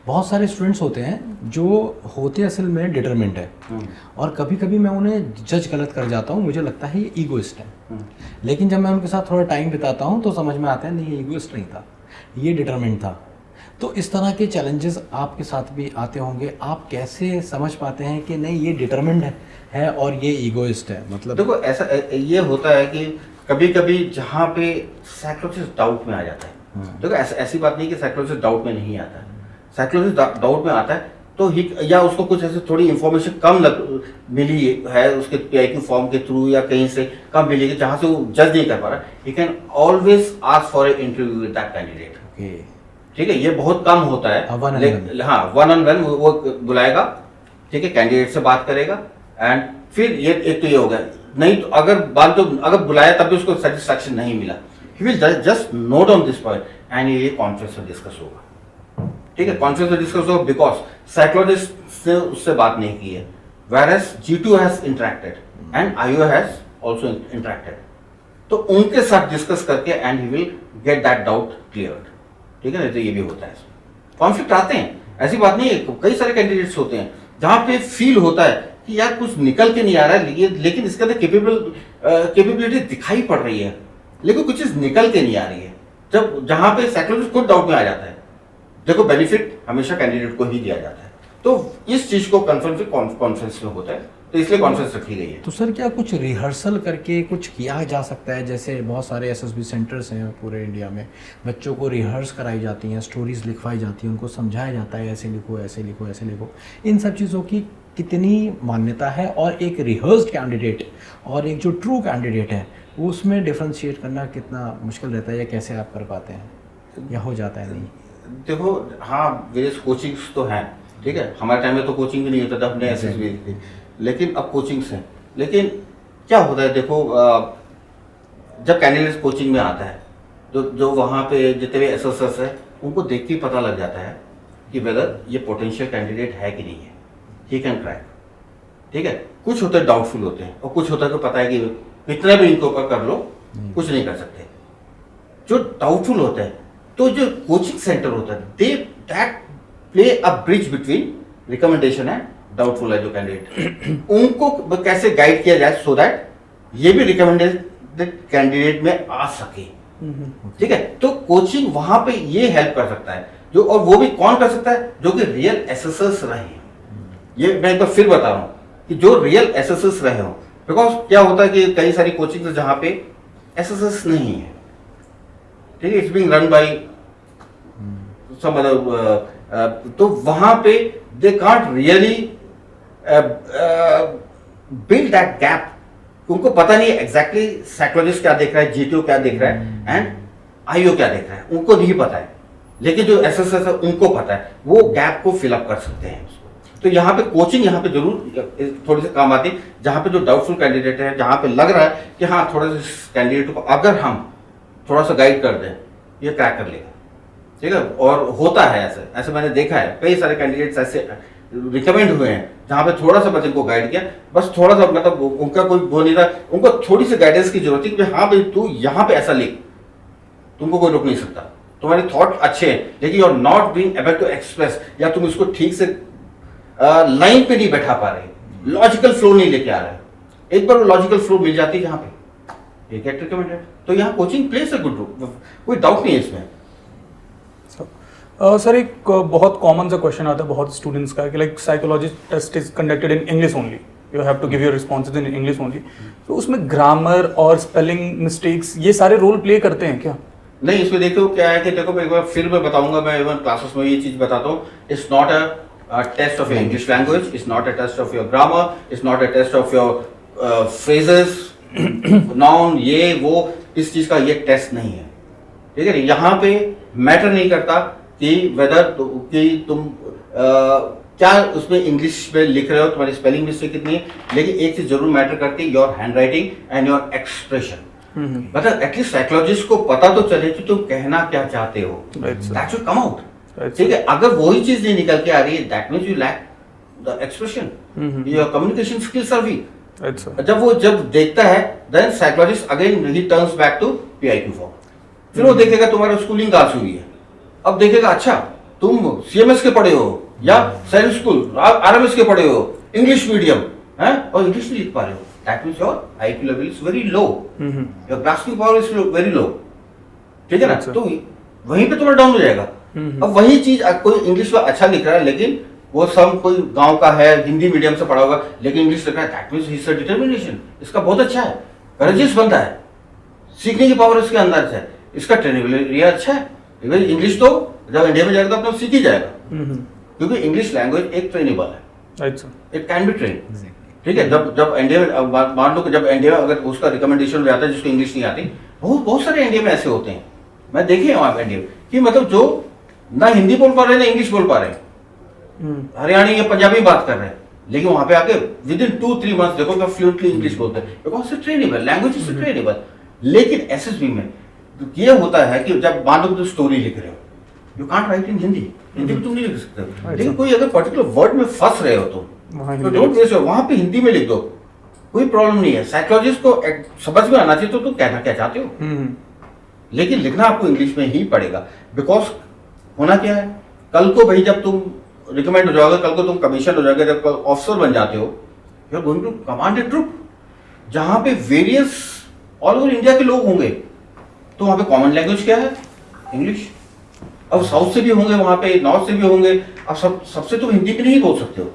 बहुत सारे स्टूडेंट्स होते हैं जो होते असल में डिटरमिनेंट है, और कभी कभी मैं उन्हें जज गलत कर जाता हूँ, मुझे लगता है ये ईगोइस्ट है। लेकिन जब मैं उनके साथ थोड़ा टाइम बिताता हूँ तो समझ में आता है नहीं, ये ईगोइस्ट नहीं था, ये डिटरमिनेंट था। तो इस तरह के चैलेंजेस आपके साथ भी आते होंगे, आप कैसे समझ पाते हैं कि नहीं ये डिटरमिनेंट है और ये ईगोइस्ट है? मतलब
देखो ऐसा ये होता है कि कभी कभी जहाँ पे साइकोलॉजिस्ट डाउट में आ जाता है, देखो ऐसी बात नहीं कि साइकोलॉजिस्ट डाउट में नहीं आता है, साइकोलॉजिस्ट डाउट में आता है तो ही, या उसको कुछ ऐसे थोड़ी इंफॉर्मेशन कम मिली है उसके पीआईक्यू फॉर्म के थ्रू या कहीं से कम मिली है जहाँ से वो जज नहीं कर पा रहा, he can always ask for a interview with that candidate. ठीक है, ये बहुत कम होता है। हाँ, 1-on-1 वो बुलाएगा, ठीक है, कैंडिडेट से बात करेगा, एंड फिर ये एक तो ये होगा, नहीं तो अगर बुलाया तब भी उसको सेटिस्फैक्शन नहीं मिला, he will just note on this point and ये कॉन्फ्रेंस में डिस्कस होगा। ठीक है, कॉन्फ्रेंस में डिस्कस होगा बिकॉज साइकोलॉजिस्ट से उससे बात नहीं की है, whereas G2 has interacted and IO has also interacted, तो उनके साथ डिस्कस करके and he will get that doubt cleared. ठीक है, नहीं तो ये भी होता है, कॉन्फ्लिक्ट आते हैं, ऐसी बात नहीं है। कई सारे कैंडिडेट्स होते हैं जहां पे फील होता है कि यार कुछ निकल के नहीं आ रहा है, लेकिन इसके अंदर कैपेबिलिटी दिखाई पड़ रही है, लेकिन कुछ चीज निकल के नहीं आ रही है, जहां पे साइकोलॉजिस्ट खुद डाउट में आ जाता है। देखो बेनिफिट हमेशा कैंडिडेट को ही दिया जाता है, तो इस चीज को कॉन्फ्रेंस में होता है, तो इसलिए कॉन्फ्रेंस रखी गई है।
तो सर क्या कुछ रिहर्सल करके कुछ किया जा सकता है? जैसे बहुत सारे एसएसबी सेंटर्स हैं पूरे इंडिया में, बच्चों को रिहर्स कराई जाती हैं, स्टोरीज लिखवाई जाती हैं, उनको समझाया जाता है ऐसे लिखो ऐसे लिखो ऐसे लिखो। इन सब चीज़ों की कितनी मान्यता है? और एक रिहर्स्ड कैंडिडेट और एक जो ट्रू कैंडिडेट है वो उसमें डिफ्रेंशिएट करना कितना मुश्किल रहता है, या कैसे आप कर पाते हैं, या हो जाता है? नहीं
देखो, हाँ वेरियस कोचिंग्स तो हैं, ठीक है, हमारे टाइम में तो कोचिंग भी नहीं होता था, हमने एसएसबी थी, लेकिन अब कोचिंग्स हैं। लेकिन क्या होता है, देखो जब कैंडिडेट कोचिंग में आता है तो जो वहाँ पे जितने भी एसएसएस है उनको देख के पता लग जाता है कि वेदर ये पोटेंशियल कैंडिडेट है कि नहीं है, ही कैन क्रैक। ठीक है, कुछ होते हैं डाउटफुल होते हैं, और कुछ होता है कि पता है कि कितना भी इनको कर लो कुछ नहीं कर सकते। जो डाउटफुल होते हैं तो जो कोचिंग सेंटर होता है they that play a bridge between recommendation and doubtful है जो कैंडिडेट, उनको कैसे गाइड किया जाए सो दैट ये भी रिकमेंडेड कैंडिडेट में आ सके। ठीक है, तो कोचिंग वहां पे ये हेल्प कर सकता है जो, और वो भी कौन कर सकता है, जो कि रियल एसेसर्स रहे हैं। ये मैं एक बार फिर बता रहा हूं कि जो रियल एसेसर्स रहे हो, बिकॉज क्या होता है कि कई सारी कोचिंग जहां पे एसेसर्स नहीं है, ठीक है, it's being run by some other, तो वहां पे they can't really build that gap. उनको पता नहीं एग्जैक्टली साइकोलॉजिस्ट क्या देख रहा है, जीटीओ क्या देख रहा है एंड आईओ क्या देख रहा है, उनको नहीं पता है, लेकिन जो एसएसएस है उनको पता है, वो गैप को फिल अप कर सकते हैं। तो यहाँ पे कोचिंग यहाँ पे जरूर थोड़ी सी काम आती है, जहाँ पे जो डाउटफुल कैंडिडेट है, जहाँ पे लग रहा है कि हाँ थोड़ा सा कैंडिडेट को अगर हम थोड़ा सा गाइड कर दें ये क्रैक कर लेगा। ठीक है, और होता है ऐसे, ऐसे मैंने देखा है कई सारे कैंडिडेट्स ऐसे रिकमेंड हुए हैं जहां पे थोड़ा सा बच्चे को गाइड किया, बस थोड़ा सा, मतलब उनका कोई वो नहीं था, उनको थोड़ी सी गाइडेंस की जरूरत थी कि हाँ भाई तू यहाँ पे ऐसा लिख, तुमको कोई रोक नहीं सकता, तुम्हारे थॉट अच्छे हैं लेकिन you are not being able to express, या तुम इसको ठीक से लाइन पे नहीं बैठा पा रहे, लॉजिकल फ्लो नहीं लेके आ रहे। एक बार वो लॉजिकल फ्लो मिल जाती है जहां पे ये गेट रिकमेंडेड, तो यहाँ coaching plays a good role, कोई डाउट नहीं है इसमें।
सर एक बहुत कॉमन सा क्वेश्चन आता है बहुत स्टूडेंट्स का कि like psychology test is conducted in English only, you have to give your responses in English only, तो उसमें ग्रामर और स्पेलिंग मिस्टेक्स ये सारे रोल प्ले करते हैं क्या?
नहीं, इसमें देखो क्या है कि देखो, एक बार फिर मैं बताऊंगा, मैं इवन क्लासेस में ये चीज बताता हूँ, it's not a test of your English language, it's not a test of your grammar, it's not a test of your phrases, noun, ये वो, इस चीज का ये टेस्ट नहीं है। ठीक है, यहाँ पे मैटर नहीं करता कि वेदर कि तुम क्या उसमें इंग्लिश में लिख रहे हो, तुम्हारी स्पेलिंग मिस्टेक कितनी है, लेकिन एक चीज जरूर मैटर करती है, your hand writing and your expression. मतलब एटलीस्ट साइकोलॉजिस्ट को पता तो चले कि तुम कहना क्या चाहते हो, दैट शुड कम आउट। ठीक है, अगर वही चीज नहीं निकल के आ रही है, that means you lack the expression, your communication skills are weak. जब देखता है then psychologist again he turns back to PIQ form, फिर वो देखेगा तुम्हारा स्कूलिंग कहाँ से हुई है, अब देखेगा अच्छा तुम सीएमएस के पढ़े हो या साइंस स्कूल आरएमएस के पढ़े हो, इंग्लिश मीडियम है और इंग्लिश नहीं लिख पा रहे हो, that means your IQ level is very low, your grasping power is very low. ठीक है ना, तो वहीं पे तुम्हारा डाउन हो जाएगा। अब वही चीज कोई इंग्लिश में अच्छा लिख रहा है लेकिन वो सब कोई गांव का है, हिंदी मीडियम से पढ़ा होगा लेकिन इंग्लिश लिख रहा है, that means he is a determination, इसका बहुत अच्छा है, करेजियस बनता है, सीखने की पावर इसके अंदर से है, इसका ट्रेनिंग एरिया अच्छा है। इंग्लिश तो जब इंडिया में जाएगा तो अपना सीख ही जाएगा, क्योंकि इंग्लिश लैंग्वेज एक ट्रेनेबल है, इट कैन बी ट्रेन। ठीक है, जब इंडिया में मान लो कि जब इंडिया में अगर उसका रिकमेंडेशन हो जाता है जिसको इंग्लिश नहीं आती, बहुत सारे इंडिया में ऐसे होते हैं, मैं देखे हैं वहां इंडिया में कि मतलब जो ना हिंदी बोल पा रहे ना इंग्लिश बोल पा रहे, हरियाणी या पंजाबी बात कर रहे हैं, लेकिन वहां पे आके विद इन 2-3 मंथ्स देखो कि फ्लुएंटली इंग्लिश बोलते हैं, because it's trainable, language is trainable. लेकिन एसएसबी में ये होता है कि जब मान लो तुम स्टोरी लिख रहे हो, यू कांट राइट इन हिंदी, हिंदी में तुम नहीं लिख सकते, लेकिन कोई अगर पर्टिकुलर वर्ड में फंस रहे हो तुम, तो डोंट वेस्ट, वहां पे हिंदी में लिख दो, कोई प्रॉब्लम नहीं है। साइकोलॉजिस्ट को समझ में आना चाहिए तो तुम कहना क्या चाहते हो, लेकिन लिखना आपको इंग्लिश में ही पड़ेगा, बिकॉज होना क्या है, कल को भाई जब तुम रिकमेंड हो जाओगे, कल को तुम कमीशन हो जाओगे, जब ऑफिसर बन जाते हो, you are going to command a troop, जहां पे वेरियस ऑल ओवर इंडिया के लोग होंगे, तो वहां पे कॉमन लैंग्वेज क्या है, इंग्लिश। अब साउथ से भी होंगे, वहां पे नॉर्थ से भी होंगे, अब सबसे तुम हिंदी में नहीं बोल सकते हो,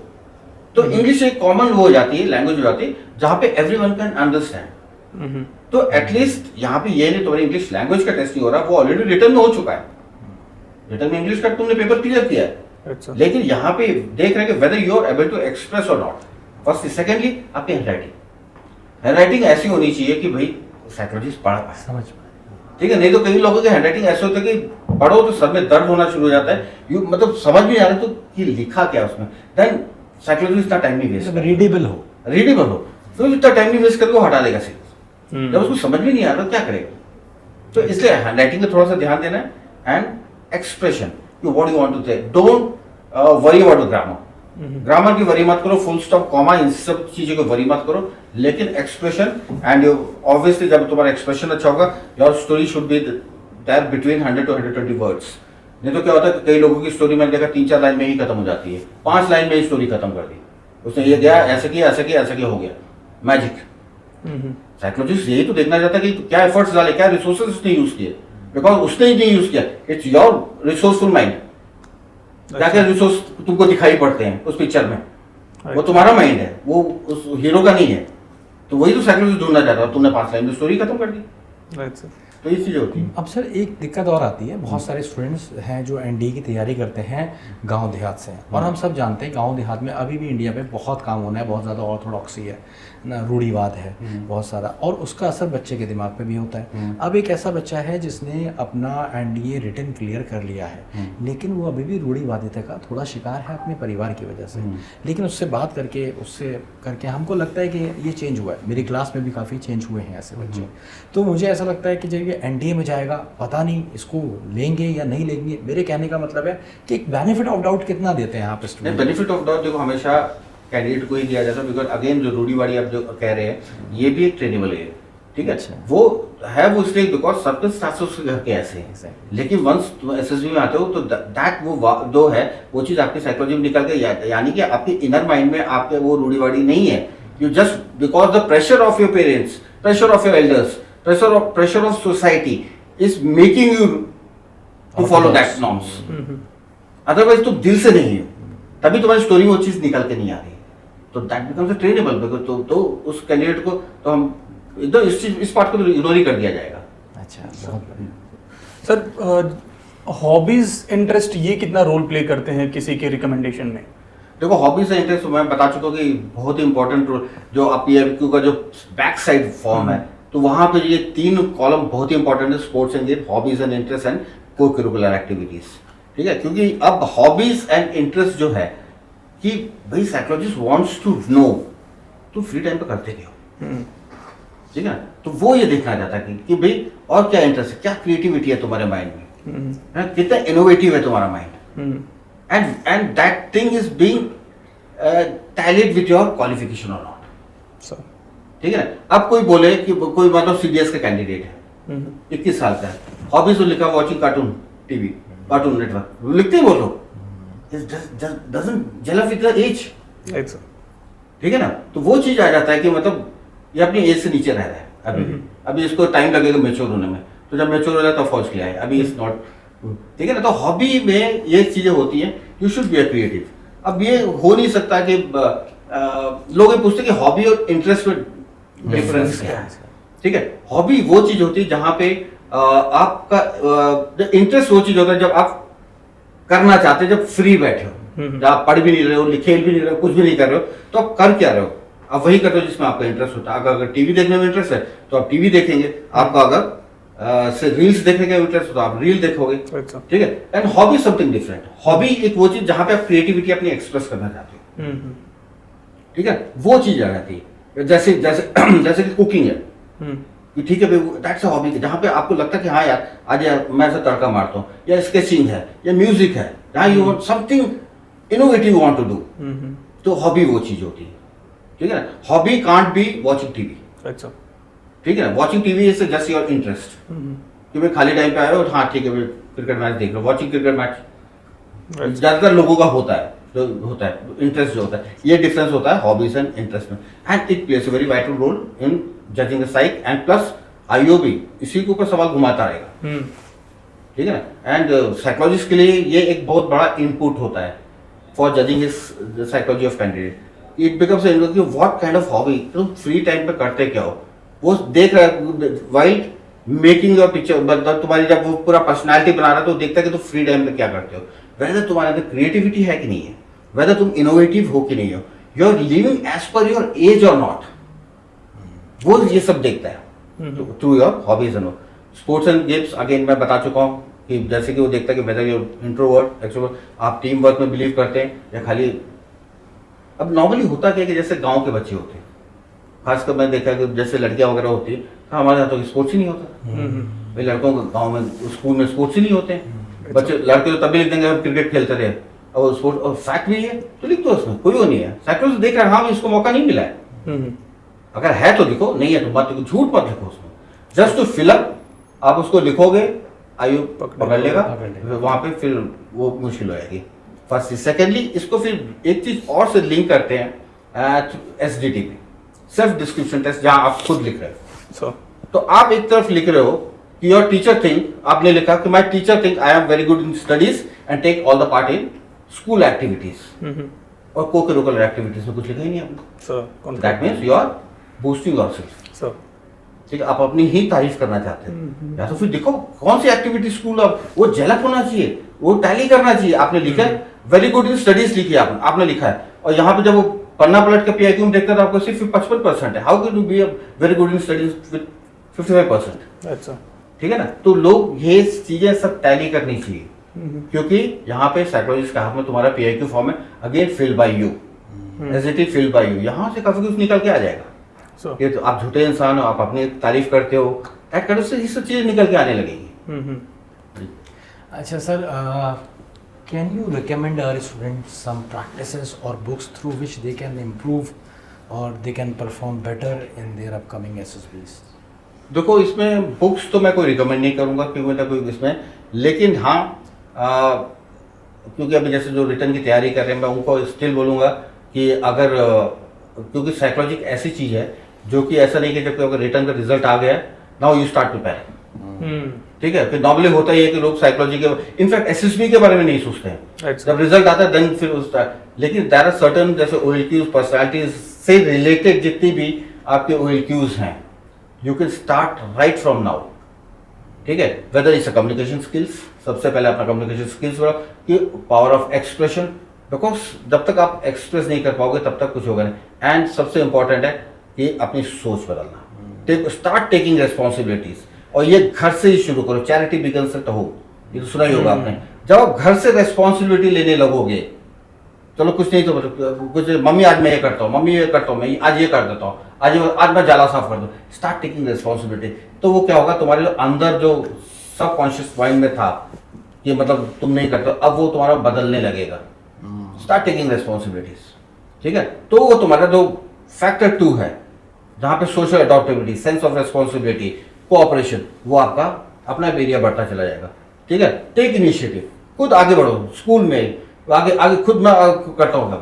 तो इंग्लिश एक कॉमन वो हो जाती है, लैंग्वेज हो जाती है, जहां पे एवरीवन कैन अंडरस्टैंड। तो एटलीस्ट यहाँ पे ये नहीं तुम्हारी इंग्लिश लैंग्वेज का टेस्ट नहीं हो रहा, वो ऑलरेडी रिटर्न में हो चुका है, रिटर्न में इंग्लिश का तुमने पेपर क्लियर किया है, लेकिन यहाँ पे देख रहे हैं कि whether you are able to express और नॉट। फर्स्ट, सेकेंडली आपकी हैंडराइटिंग ऐसी होनी चाहिए कि भाई साइकोलॉजिस्ट पढ़ पाए, समझ पाए। ठीक है, नहीं तो कई लोगों की हैंडराइटिंग ऐसे होता है कि पढ़ो तो सर में दर्द होना शुरू हो जाता है, यू मतलब समझ नहीं आ रहा तो कि लिखा क्या उसमें, देन साइकोलॉजिस्ट इतना टाइम नहीं वेस्ट, रीडेबल हो तो इतना टाइम नहीं वेस्ट करके हटा देगा सिर्फ, जब उसको समझ में नहीं आ रहा क्या करेगा। तो इसलिए हैंडराइटिंग पे थोड़ा सा ध्यान देना है, and expression, what you want to say, don't worry about the grammar, grammar की वरी मत करो, फुल स्टॉप कॉमा इन सब चीजों को वरी मत करो, लेकिन एक्सप्रेशन एंड ऑब्वियसली जब तुम्हारा एक्सप्रेशन अच्छा होगा, your story should be that between 100 to 120 words. नहीं तो क्या होता है, कई लोगों की स्टोरी मैंने देखा 3-4 लाइन में ही खत्म हो जाती है, 5 लाइन में ही स्टोरी खत्म कर दी, उसने ये गया ऐसे किया ऐसे किया ऐसे किया, हो गया मैजिक। साइकोलॉजिस्ट यही तो देखना चाहता है कि क्या एफर्ट्स डाले, क्या रिसोर्सेज उसने यूज किए, बिकॉज उसने ही नहीं यूज किया, इट्स योर रिसोर्सफुल माइंड। क्या क्या रिसोर्स तुमको दिखाई पड़ते हैं उस पिक्चर में, वो तुम्हारा माइंड है, वो उस हीरो का नहीं है। तो वही तो साइकोलॉजिस्ट ढूंढना चाहता है, तुमने 5 लाइन में स्टोरी खत्म कर दी।
Right sir.
तो ये चीजें होती है।
अब सर एक दिक्कत और आती है, बहुत सारे स्टूडेंट्स हैं जो एनडीए की तैयारी करते हैं गांव देहात से, और हम सब जानते हैं गांव देहात में अभी भी इंडिया में बहुत काम होना है, बहुत ज़्यादा ऑर्थोडॉक्सी है ना, रूढ़िवाद है बहुत सारा, और उसका असर बच्चे के दिमाग पे भी होता है। अब एक ऐसा बच्चा है जिसने अपना एनडीए रिटन क्लियर कर लिया है, लेकिन वो अभी भी रूढ़िवादिता का थोड़ा शिकार है अपने परिवार की वजह से, लेकिन उससे बात करके उससे करके हमको लगता है कि ये चेंज हुआ है। मेरी क्लास में भी काफ़ी चेंज हुए हैं ऐसे बच्चे। तो मुझे ऐसा लगता है कि जब ये एनडीए में जाएगा, पता नहीं इसको लेंगे या नहीं लेंगे। मेरे कहने का मतलब है कि एक बेनिफिट ऑफ डाउट कितना देते हैं आप स्टूडेंट?
बेनिफिट ऑफ डाउट देखो हमेशा कैंडिडेट को ही दिया जाता है, बिकॉज अगेन जो रूढ़िवादी आप जो कह रहे हैं ये भी एक ट्रेनेबल है, ठीक है।
अच्छा।
वो है वो इसलिए बिकॉज सबके साथ उसके घर के ऐसे हैं।
Exactly.
लेकिन वंस तुम एसएसबी में आते हो तो दैट वो जो है वो चीज आपकी साइकोलॉजी में निकल के यानी कि आपके इनर माइंड में आपके वो रूढ़िवादी नहीं है। You just because the pressure of your parents, pressure of your elders, pressure of society is making you to follow that norms. Otherwise तुम दिल से नहीं हो, तभी तुम्हारी स्टोरी में वो चीज निकल के नहीं आ रही। तो दैट बिकम्स अ ट्रेनेबल। तो उस कैंडिडेट को तो हम एकदम इस पार्ट को इग्नोर ही कर दिया जाएगा।
अच्छा, बहुत बढ़िया।
सर हॉबीज इंटरेस्ट ये कितना रोल प्ले करते हैं किसी के रिकमेंडेशन में?
देखो हॉबीज से इंटरेस्ट मैं बता चुका हूँ कि बहुत ही इंपॉर्टेंट रोल, जो आप PIQ का जो बैक साइड फॉर्म है, तो वहां पे ये 3 कॉलम बहुत ही इंपॉर्टेंट है, sports end game, hobbies and interest and को करिकुलर एक्टिविटीज, ठीक है। क्योंकि अब हॉबीज एंड इंटरेस्ट जो है कि भाई साइकोलॉजिस्ट वांट्स टू नो तुम फ्री टाइम पे करते क्या हो, ठीक है। तो वो ये देखना चाहता है कि भाई और क्या इंटरेस्ट है, क्या क्रिएटिविटी है तुम्हारे माइंड में, कितना इनोवेटिव है तुम्हारा mind, and that thing is being tallied with your qualification or not, ठीक है ना। अब कोई बोले कि कोई मतलब CDS का कैंडिडेट है, 21 साल का है, हॉबीज तो लिखा watching cartoon TV, cartoon network, लिखते ही वो लोग doesn't gel up with the age, ठीक है ना। तो वो चीज आ जाता है कि मतलब ये अपनी एज से नीचे रह रहा है अभी भी। अभी इसको टाइम लगेगा मेच्योर होने में, तो जब मेच्योर हो जाए तो फौज किया है, अभी इज नॉट, ठीक है ना। तो हॉबी में ये चीजें होती हैं, you should be a creative. अब ये हो नहीं सकता कि लोग ये पूछते कि हॉबी और इंटरेस्ट में डिफरेंस क्या है, ठीक है। हॉबी वो चीज होती है जहां पे आपका इंटरेस्ट वो चीज होता है जब आप करना चाहते हैं, जब फ्री बैठे हो, जब आप पढ़ भी नहीं रहे हो, खेल भी नहीं रहे हो, कुछ भी नहीं कर रहे हो, तो आप कर क्या रहे हो, आप वही करते हो जिसमें आपका इंटरेस्ट होता है। अगर टीवी देखने में इंटरेस्ट है तो आप टीवी देखेंगे, आपका अगर से रील्स देखने का इंटरेस्ट हो तो आप रील देखोगे, ठीक है। And hobby something different. Hobby एक वो चीज जहां पे आप क्रिएटिविटी अपनी एक्सप्रेस करना चाहते हो, ठीक है, वो चीज आ जाती है। जैसे जैसे जैसे कि कुकिंग है, ठीक है भाई, दैट्स अ हॉबी जहां पे आपको लगता है कि हाँ यार आज यार मैं ऐसा तड़का मारता हूँ, या स्केचिंग है, या म्यूजिक है, जहां you want something innovative want to do, तो हॉबी वो चीज होती है, ठीक है ना। Hobby can't be watching TV, ठीक है ना। Watching TV is just your interest, कि भाई खाली टाइम पे आए हो, हाँ ठीक है भाई क्रिकेट मैच देख लो, वॉचिंग क्रिकेट मैच ज्यादातर लोगों का होता है, जो होता है इंटरेस्ट जो होता है। ये डिफरेंस होता है हॉबीज एंड इंटरेस्ट में, and it plays a very vital role in judging the psych, and plus IO भी इसी के ऊपर सवाल घुमाता रहेगा, ठीक है ना। एंड साइकोलॉजिस्ट के लिए ये एक बहुत बड़ा इनपुट होता है for judging his psychology of candidate. It becomes what kind of hobby, तुम फ्री टाइम पे करते क्या हो, वो देख रहा है वाइल मेकिंग योर पिक्चर, मतलब तुम्हारी जब वो पूरा पर्सनालिटी बना रहा है तो देखता है कि तुम फ्री टाइम में क्या करते हो, वेदर तुम्हारे अंदर क्रिएटिविटी है कि नहीं है, वेदर तुम इनोवेटिव हो कि नहीं हो, you are living as per your age और नॉट, वो ये सब देखता है through your hobbies and sports and games. Again मैं बता चुका हूँ कि जैसे कि वो देखता है कि वेदर योर इंट्रोवर्ट एक्सट्रोवर्ट, आप टीम वर्क में बिलीव करते हैं या खाली। अब नॉर्मली होता क्या है कि जैसे गांव के बच्चे होते हैं, खासकर मैं देखा कि जैसे लड़कियां वगैरह होती है, तो हमारे यहाँ तो स्पोर्ट्स ही नहीं होता भाई, लड़कों को गांव में स्कूल में स्पोर्ट्स ही नहीं होते हैं। बच्चे लड़के तो तभी लिख देंगे क्रिकेट खेलते रहे, और स्पोर्ट्स और फैक्ट भी है तो लिख दो, उसमें कोई वो नहीं है। साइकोलॉजिस्ट देख रहा है हाँ इसको मौका नहीं मिला है, अगर है तो लिखो, नहीं है तो मत लिखो, झूठ मत लिखो उसमें, जस्ट टू फिल अप। आप उसको लिखोगे आयु पकड़ लेगा,
पकड़ लेगा।
वहां पे फिर वो मुश्किल हो जाएगी। फर्स्ट सेकेंडली इसको फिर एक चीज और से लिंक करते हैं SDT पे, सेल्फ डिस्क्रिप्शन टेस्ट, जहां आप खुद लिख रहे हो।
So,
तो आप एक तरफ लिख रहे हो कि योर टीचर थिंक, आपने लिखा कि my teacher think I am very good in studies and take all the part in school activities, और को करिकुलर एक्टिविटीज में कुछ लिखा ही नहीं आपने।
so,
that means you are boosting yourself.
so,
ठीक है, आप अपनी ही तारीफ करना चाहते हैं, या तो फिर देखो कौन सी एक्टिविटी स्कूल, अब वो झलक होना चाहिए, वो टैली करना चाहिए। आपने लिखा है वेरी गुड इन स्टडीज, लिखी आपने लिखा है, और यहाँ पे जब वो पन्ना पलट के PIQ में देखता है तो आपको सिर्फ 55% है। How can you be very good in studies with 55%?
अच्छा,
ठीक है ना। तो लोग ये चीजें सब टैली करनी चाहिए, क्योंकि यहाँ पे साइकोलॉजिस्ट के हाथ में तुम्हारा PIQ फॉर्म है, again filled by you, SAT filled by you, यहाँ से काफी कुछ निकल के आ जाएगा।
so,
ये तो आप झूठे इंसान हो, आप अपनी तारीफ करते हो, ऐड करने से ये सब चीजें निकल के आने लगेगी।
अच्छा sir, can you recommend our students some practices और books through which they can improve और they can perform better in their upcoming SSBs?
देखो, इसमें बुक्स तो मैं कोई रिकमेंड नहीं करूंगा, क्योंकि मतलब कोई इसमें, लेकिन हाँ क्योंकि अभी जैसे जो रिटर्न की तैयारी कर रहे हैं, मैं उनको स्टिल बोलूँगा कि अगर क्योंकि साइकोलॉजी एक ऐसी चीज़ है जो कि ऐसा नहीं कि जब अगर रिटर्न का रिजल्ट आ गया, नाउ यू स्टार्ट प्रिपेयर। ठीक है, फिर नॉर्मली होता ही है कि लोग साइकोलॉजी के, इनफैक्ट SSB के बारे में नहीं सोचते हैं।
अच्छा,
जब रिजल्ट आता है देन फिर उसका, लेकिन देयर आर सर्टेन जैसे OLQs, पर्सनालिटीज से रिलेटेड जितनी भी आपके OLQs हैं, you can start right from now. ठीक है, whether is a communication skills, सबसे पहले अपना कम्युनिकेशन स्किल्स बढ़ाओ, कि पावर ऑफ एक्सप्रेशन, बिकॉज जब तक आप एक्सप्रेस नहीं कर पाओगे तब तक कुछ होगा नहीं। एंड सबसे इंपॉर्टेंट है कि अपनी सोच बदलना, स्टार्ट टेकिंग रेस्पॉन्सिबिलिटीज, और ये घर से ही शुरू करो। चैरिटी बिगिंस एट होम, ये तो सुना ही होगा आपने। जब आप घर से रेस्पॉन्सिबिलिटी लेने लगोगे, चलो कुछ नहीं तो कुछ, मम्मी आज मैं ये करता हूँ, मम्मी ये करता हूँ, मैं आज ये कर देता हूँ, आज मैं जाला साफ कर दूँ, स्टार्ट टेकिंग रेस्पॉन्सिबिलिटी। तो वो क्या होगा, तुम्हारे जो अंदर जो सबकॉन्शियस माइंड में था कि मतलब तुम नहीं करते, अब वो तुम्हारा बदलने लगेगा। स्टार्ट टेकिंग रेस्पॉन्सिबिलिटीज, ठीक है। तो वो तुम्हारा जो फैक्टर 2 है, जहाँ पे social adaptability, sense of responsibility, cooperation, वो आपका अपना एरिया बढ़ता चला जाएगा। ठीक है, टेक इनिशिएटिव, खुद आगे बढ़ो, स्कूल में आगे आगे खुद मैं करता हूँ।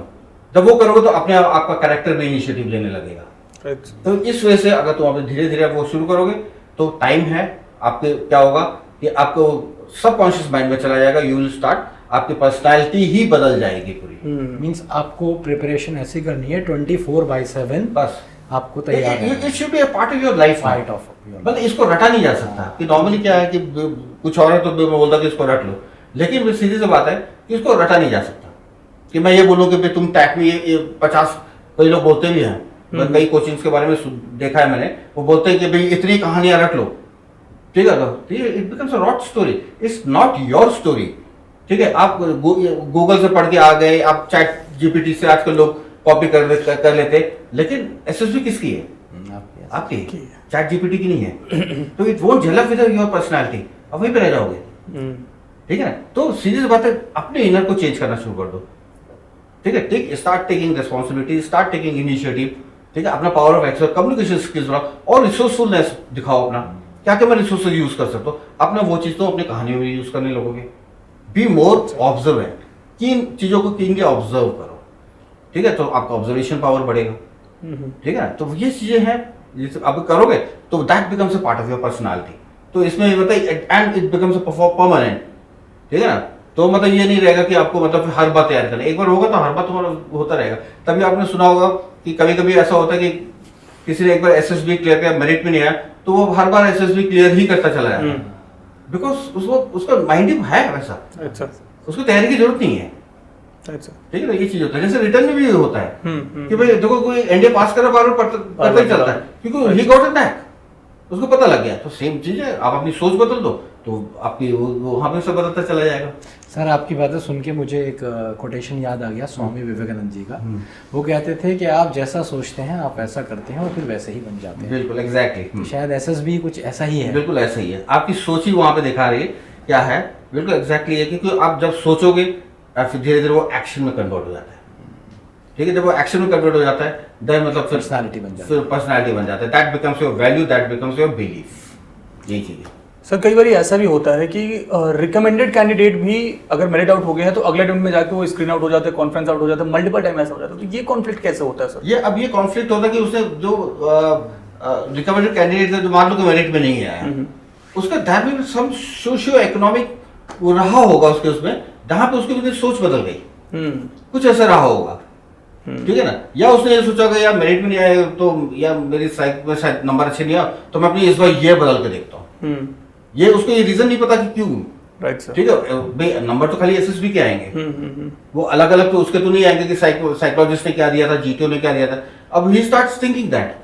जब वो करोगे तो अपने आपका कैरेक्टर में इनिशिएटिव लेने लगेगा। तो इस वजह से अगर तुम धीरे धीरे वो शुरू करोगे तो टाइम है, आपके क्या होगा कि आपको सबकॉन्शियस माइंड में चला जाएगा, यू विल स्टार्ट, आपकी पर्सनालिटी ही बदल जाएगी पूरी।
मींस आपको प्रिपरेशन ऐसी करनी है 24/7,
बस
आपको तैयार है।
It should be a part of your life,
part of
मतलब इसको रटा नहीं जा सकता। कि नॉर्मली क्या है कि कुछ और है तो मैं बोलता कि इसको रट लो, लेकिन सीधी सी बात है कि इसको रटा नहीं जा सकता। कि मैं ये बोलूँ कि तुम टैक में ये 50, कई लोग बोलते भी हैं, मैं कई कोचिंग्स के बारे में देखा है मैंने, वो बोलते हैं कि भाई इतनी कहानियां रट लो, ठीक है, तो it becomes a rote story, it's not your story. ठीक है, आप गूगल से पढ़ के आ गए, आप चैट GPT से आजकल लोग कॉपी कर लेते, लेकिन SSB किसकी है? आपकी, चैट GPT की नहीं है। तो it won't gel up with your personality, अब वहीं पे रह जाओगे। ठीक है ना, तो सीधी बात है, अपने इनर को चेंज करना शुरू कर दो। ठीक है, start taking responsibility, start taking initiative. ठीक है, अपना power of action, communication skills बढ़ाओ और रिसोर्सफुलनेस दिखाओ अपना, क्या क्या मैं रिसोर्सेज यूज कर सकता हूँ। अपना वो चीज तो अपनी कहानियों में यूज करने लगोगे। बी मोर ऑब्जर्वेंट, किन चीजों को कीनली ऑब्जर्व करो। ठीक है, तो आपका ऑब्जर्वेशन पावर बढ़ेगा। ठीक है ना, तो ये चीजें हैं, आप करोगे तो that becomes a part of your personality. तो इसमें बताइए, and it becomes a permanent. ठीक है ना, तो मतलब ये नहीं रहेगा कि आपको मतलब हर बार तैयार करना, एक बार होगा तो हर बार तुम्हारा होता रहेगा। तभी आपने सुना होगा कि कभी कभी ऐसा होता है कि किसी ने एक बार SSB क्लियर किया, मेरिट में नहीं आया, तो वो हर बार SSB क्लियर ही करता चला जाता है, बिकॉज उसको उसका माइंड ही है वैसा। अच्छा, उसको तैयारी की जरूरत नहीं है। अच्छा, ठीक है ना, ये चीज होता है। जैसे रिटर्न में भी होता है कि भाई देखो कोई NDA पास करा, बार बार पढ़ता ही चलता है, क्योंकि ही गॉट इट बैक, उसको पता लग गया। तो सेम चीज है, आप अपनी सोच बदल दो तो आपकी वो हमेशा बदलता चला जाएगा।
सर, आपकी बातें सुन के मुझे एक कोटेशन याद आ गया स्वामी विवेकानंद जी का। वो कहते थे कि आप जैसा सोचते हैं आप वैसा करते हैं और फिर वैसे ही बन जाते हैं।
बिल्कुल एग्जैक्टली,
शायद SSB कुछ ऐसा ही है।
बिल्कुल ऐसा ही है, आपकी सोच ही वहां पे दिखा रही है क्या है। बिल्कुल एग्जैक्टली है, क्योंकि आप जब सोचोगे फिर धीरे धीरे वो एक्शन में कन्वर्ट हो जाता है। ठीक है, जब वो एक्शन में कन्वर्ट हो जाता है देन मतलब
पर्सनालिटी बन जाती है।
फिर पर्सनालिटी बन जाता है, that becomes your value, that becomes your belief. यही चीज है।
सर कई बार ऐसा भी होता है कि रिकमेंडेड कैंडिडेट भी अगर मेरिट आउट हो गए हैं तो अगले अटेम्प्ट में जाके वो स्क्रीन आउट हो जाते हैं, कॉन्फ्रेंस आउट हो जाता है, मल्टीपल टाइम ऐसा हो जाता है, तो ये कॉन्फ्लिक्ट कैसे होता है सर?
ये कॉन्फ्लिक्ट होता है कि उसने जो रिकमेंडेड कैंडिडेट है जो मान लो कि मेरिट में नहीं आया, उसका दैट में सम सोशियो इकोनॉमिक रहा होगा उसके उसमें, जहाँ पे उसकी सोच बदल गई, कुछ ऐसा रहा होगा, ठीक है ना। या उसने ये सोचा कि यार मेरिट में नहीं आया तो या मेरी साइड में शायद नंबर अच्छे नहीं आया तो मैं अपनी इस बार ये बदल के देखता हूँ, ये उसको ये रीजन नहीं पता कि क्यों,
राइट सर।
ठीक है। नंबर तो खाली एसएसबी के आएंगे, वो अलग अलग तो उसके तो नहीं आएंगे कि साइकोलॉजिस्ट ने क्या दिया था, जीटीओ ने क्या दिया था। अब ही स्टार्ट्स थिंकिंग दैट,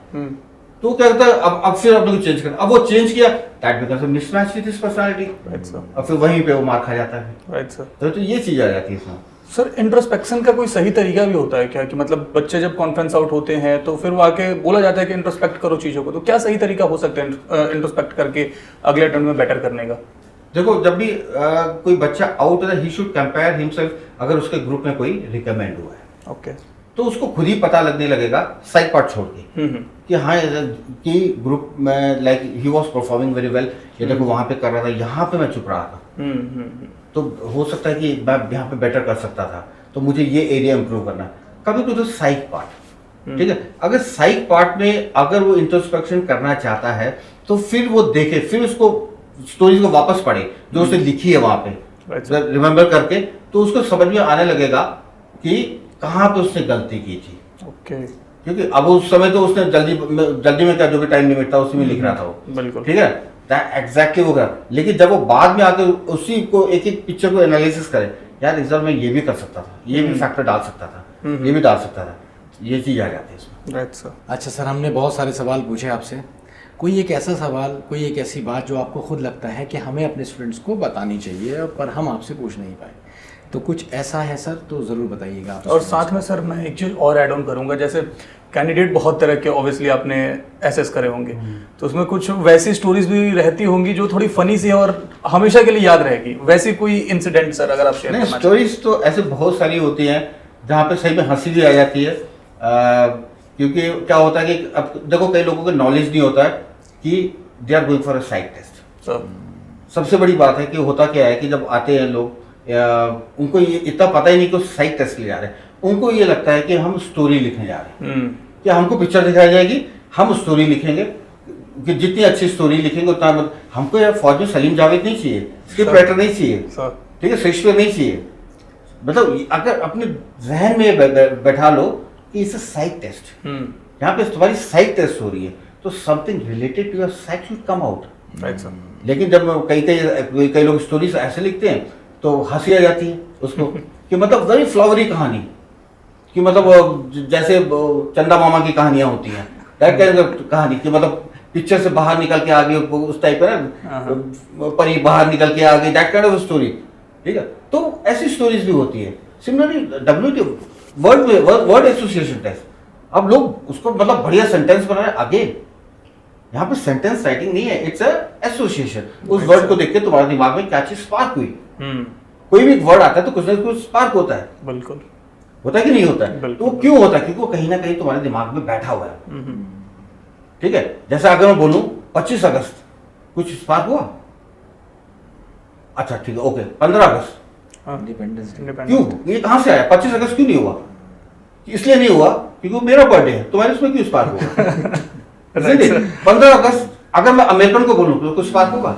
तो क्या करता है अब फिर अपने को चेंज करना, अब वो चेंज किया, that becomes a mismatch with his personality,
right sir.
अब फिर वहीं पे वो मार खा जाता है,
राइट सर।
तो ये चीज आ जाती है इसमें।
सर इंट्रोस्पेक्शन का कोई सही तरीका भी होता है क्या, कि मतलब बच्चे जब कॉन्फ्रेंस आउट होते हैं तो फिर वो आके बोला जाता है कि इंट्रोस्पेक्ट करो चीज़ों को, तो क्या सही तरीका हो सकता है इंट्रोस्पेक्ट करके अगले अटेम्प्ट में बेटर करने का?
देखो जब भी कोई बच्चा आउट है ही शुड कंपेयर हिमसेल्फ, अगर उसके ग्रुप में कोई रिकमेंड हुआ है
ओके,
तो उसको खुद ही पता लगने लगेगा साइड पार्ट छोड़ के कि हाँ कि ग्रुप में like he was performing very well, ये देखो वहां पे कर रहा था, यहाँ पे मैं चुप रहा था, तो हो सकता है कि मैं यहाँ पे बेटर कर सकता था, तो मुझे ये एरिया इंप्रूव करना है। कभी तो साइक पार्ट, ठीक है, अगर साइक पार्ट में अगर वो इंट्रोस्पेक्शन करना चाहता है तो फिर वो देखे, फिर उसको स्टोरीज को वापस पढ़े जो उसने लिखी है वहां पे, रिमेम्बर करके, तो उसको समझ में आने लगेगा कि कहाँ पे उसने गलती की थी।
ओके,
क्योंकि अब उस समय तो उसने जल्दी में क्या जो भी टाइम लिमिट था उसी में लिख रहा था वो,
बिल्कुल,
ठीक है, एग्जैक्टली वो कर। लेकिन जब वो बाद में आकर उसी को एक एक पिक्चर को एनालिसिस करे, यार रिजल्ट में ये भी कर सकता था, ये भी फैक्टर डाल सकता था, ये भी डाल सकता था, ये चीज आ जाती है इसमें।
Right sir.
अच्छा सर, हमने बहुत सारे सवाल पूछे आपसे, कोई एक ऐसा सवाल, कोई एक ऐसी बात जो आपको खुद लगता है कि हमें अपने स्टूडेंट्स को बतानी चाहिए पर हम आपसे पूछ नहीं पाए, तो कुछ ऐसा है सर तो ज़रूर बताइएगा आप।
और साथ में सर मैं एक चीज़ और ऐड ऑन करूंगा, जैसे कैंडिडेट बहुत तरह के ऑब्वियसली आपने एसेस करे होंगे, तो उसमें कुछ वैसी स्टोरीज भी रहती होंगी जो थोड़ी फनी सी है और हमेशा के लिए याद रहेगी, वैसी कोई इंसिडेंट सर अगर आप शेयर करना चाहें?
स्टोरीज तो ऐसे बहुत सारी होती हैं जहाँ पे सही में हंसी भी आ जाती है, क्योंकि क्या होता है कि अब देखो कई लोगों को नॉलेज नहीं होता है कि they are going for a psych test. सबसे बड़ी बात है कि होता क्या है कि जब आते हैं लोग उनको ये इतना पता ही नहीं कि साइक टेस्ट के लिए जा रहे हैं, उनको ये लगता है कि हम स्टोरी लिखने जा रहे हैं, कि हमको पिक्चर दिखाई जाएगी, हम स्टोरी लिखेंगे, कि जितनी अच्छी स्टोरी लिखेंगे उतना हमको यार फौज में सलीम जावेद नहीं चाहिए, स्क्रिप्ट राइटर नहीं चाहिए, ठीक है, शेक्सपियर नहीं चाहिए। मतलब अगर अपने जहन में बैठा लो कि इट्स अ साइक टेस्ट, यहाँ पे तुम्हारी साइक टेस्ट हो रही है, तो something related to your psych should come out.
Right sir.
लेकिन जब कई लोग स्टोरीज ऐसे लिखते हैं तो हंसी आ जाती है उसको कि मतलब वेरी फ्लावरी कहानी, कि मतलब जैसे चंदा मामा की कहानियां होती हैं, कहानी कि मतलब पिक्चर से बाहर निकल के आ गई, उस टाइप है ना, परी बाहर निकल के आ गई, दैट काइंड ऑफ स्टोरी, ठीक है। तो ऐसी स्टोरीज भी होती है। सिमिलरली वर्ड एसोसिएशन टेस्ट, अब लोग उसको मतलब बढ़िया सेंटेंस बना रहे, अगेन यहाँ पे सेंटेंस राइटिंग नहीं है, इट्स एसोसिएशन। उस वर्ड को देख के तुम्हारे दिमाग में क्या चीज स्पार्क हुई, कोई भी वर्ड आता है तो कुछ ना कुछ स्पार्क होता है,
बिल्कुल
होता है कि नहीं होता है, तो वो क्यों होता है, क्योंकि वो कहीं ना कहीं तुम्हारे दिमाग में बैठा हुआ है, ठीक है। जैसे अगर मैं बोलूं 25 अगस्त, कुछ स्पार्क हुआ, अच्छा ठीक है, ओके 15 अगस्त
इंडिपेंडेंस डे,
क्यों, ये कहां से आया, 25 अगस्त क्यों नहीं हुआ, इसलिए नहीं हुआ क्योंकि वो मेरा बर्थडे है, तुम्हारे उसमें क्यों स्पार्क हुआ? 15 अगस्त अगर मैं अमेरिकन को बोलूं तो कुछ स्पार्क होगा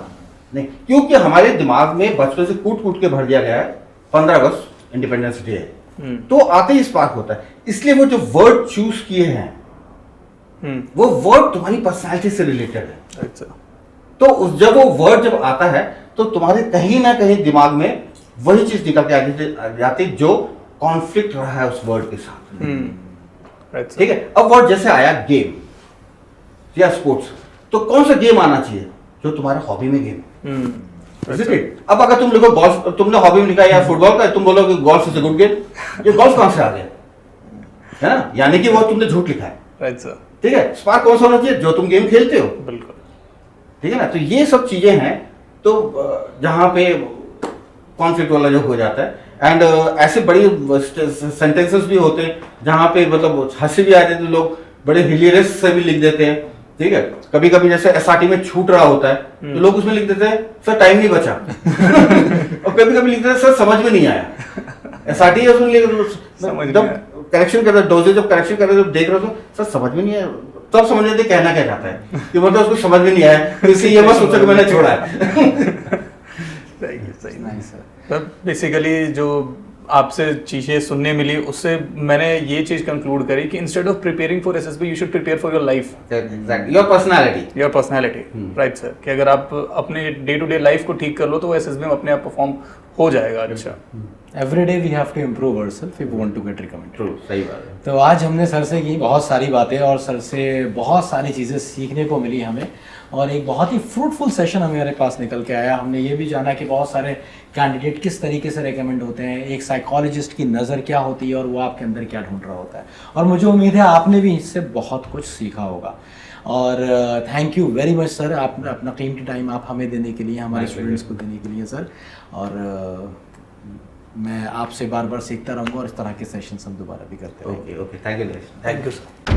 नहीं, क्योंकि हमारे दिमाग में बचपन से कूट कूट के भर दिया गया है 15 अगस्त इंडिपेंडेंस डे है, तो आते ही स्पार्क होता है। इसलिए वो जो वर्ड चूज किए हैं वो वर्ड तुम्हारी पर्सनालिटी से रिलेटेड है, तो जब वो वर्ड जब आता है तो तुम्हारे कहीं ना कहीं दिमाग में वही चीज निकल के आ जाती जो कॉन्फ्लिक्ट रहा है उस वर्ड के साथ, ठीक है। अब वर्ड जैसे आया गेम या स्पोर्ट्स, तो कौन सा गेम आना चाहिए जो तुम्हारा हॉबी में गेम, अब अगर तुम लिखो गोल्फ, तुमने हॉबी में लिखा या फुटबॉल का, तुम बोलोगे golf is a good game, ये गोल्फ कहां से आ गया, है ना, यानी कि वो तुमने झूठ लिखा है,
राइट सर,
ठीक है। स्पार्क कौन सा होना चाहिए, जो तुम गेम खेलते हो,
बिल्कुल,
ठीक है ना। तो ये सब चीजें हैं तो जहां पे कॉन्फ्लिक्ट वाला जो हो जाता है, एंड ऐसे बड़ी सेंटेंसेस भी होते हैं जहां पे मतलब हंसी भी आ जाती है, लोग बड़े हिलियरस से भी लिख देते हैं ठीक है, कभी कभी जैसे एसआरटी में छूट रहा होता है तो लोग उसमें लिख देते हैं सर टाइम नहीं बचा और कभी कभी लिख देते हैं सर समझ में नहीं आया। एसआरटी है
समझ में
जब करेक्शन कर रहे डोजेज जब करेक्शन कर रहे जब देख रहे हो तो सर समझ में नहीं आया, तब समझ लेते कहना क्या चाहता है कि मतलब उसको समझ में नहीं आया तो इसलिए ये बस सोचा कि मैंने छोड़ा है।
सही सर। बेसिकली जो आपसे चीज़ें सुनने मिली उससे मैंने ये चीज़ कंक्लूड करी कि instead of preparing for SSB you should prepare for your life,
exactly your personality
right sir. कि अगर आप अपने डे टू डे लाइफ को ठीक कर लो तो वो एसएसबी में अपने आप परफॉर्म हो जाएगा। अच्छा,
every day we have to improve ourself if we want to get recommended.
True, सही बात है।
तो आज हमने सर से की बहुत सारी बातें और सर से बहुत सारी चीज़ें सीखने को मिली हमें, और एक बहुत ही फ्रूटफुल सेशन हमारे पास निकल के आया। हमने ये भी जाना कि बहुत सारे कैंडिडेट किस तरीके से रेकमेंड होते हैं, एक साइकोलॉजिस्ट की नज़र क्या होती है और वो आपके अंदर क्या ढूंढ रहा होता है, और मुझे उम्मीद है आपने भी इससे बहुत कुछ सीखा होगा। और thank you very much sir, आपने अपना कीमती टाइम आप हमें देने के लिए, हमारे स्टूडेंट्स को देने के लिए सर। और मैं आपसे बार बार सीखता रहूँगा और इस तरह के सेशंस हम दोबारा भी करते रहेंगे।
Okay, thank you
thank you sir.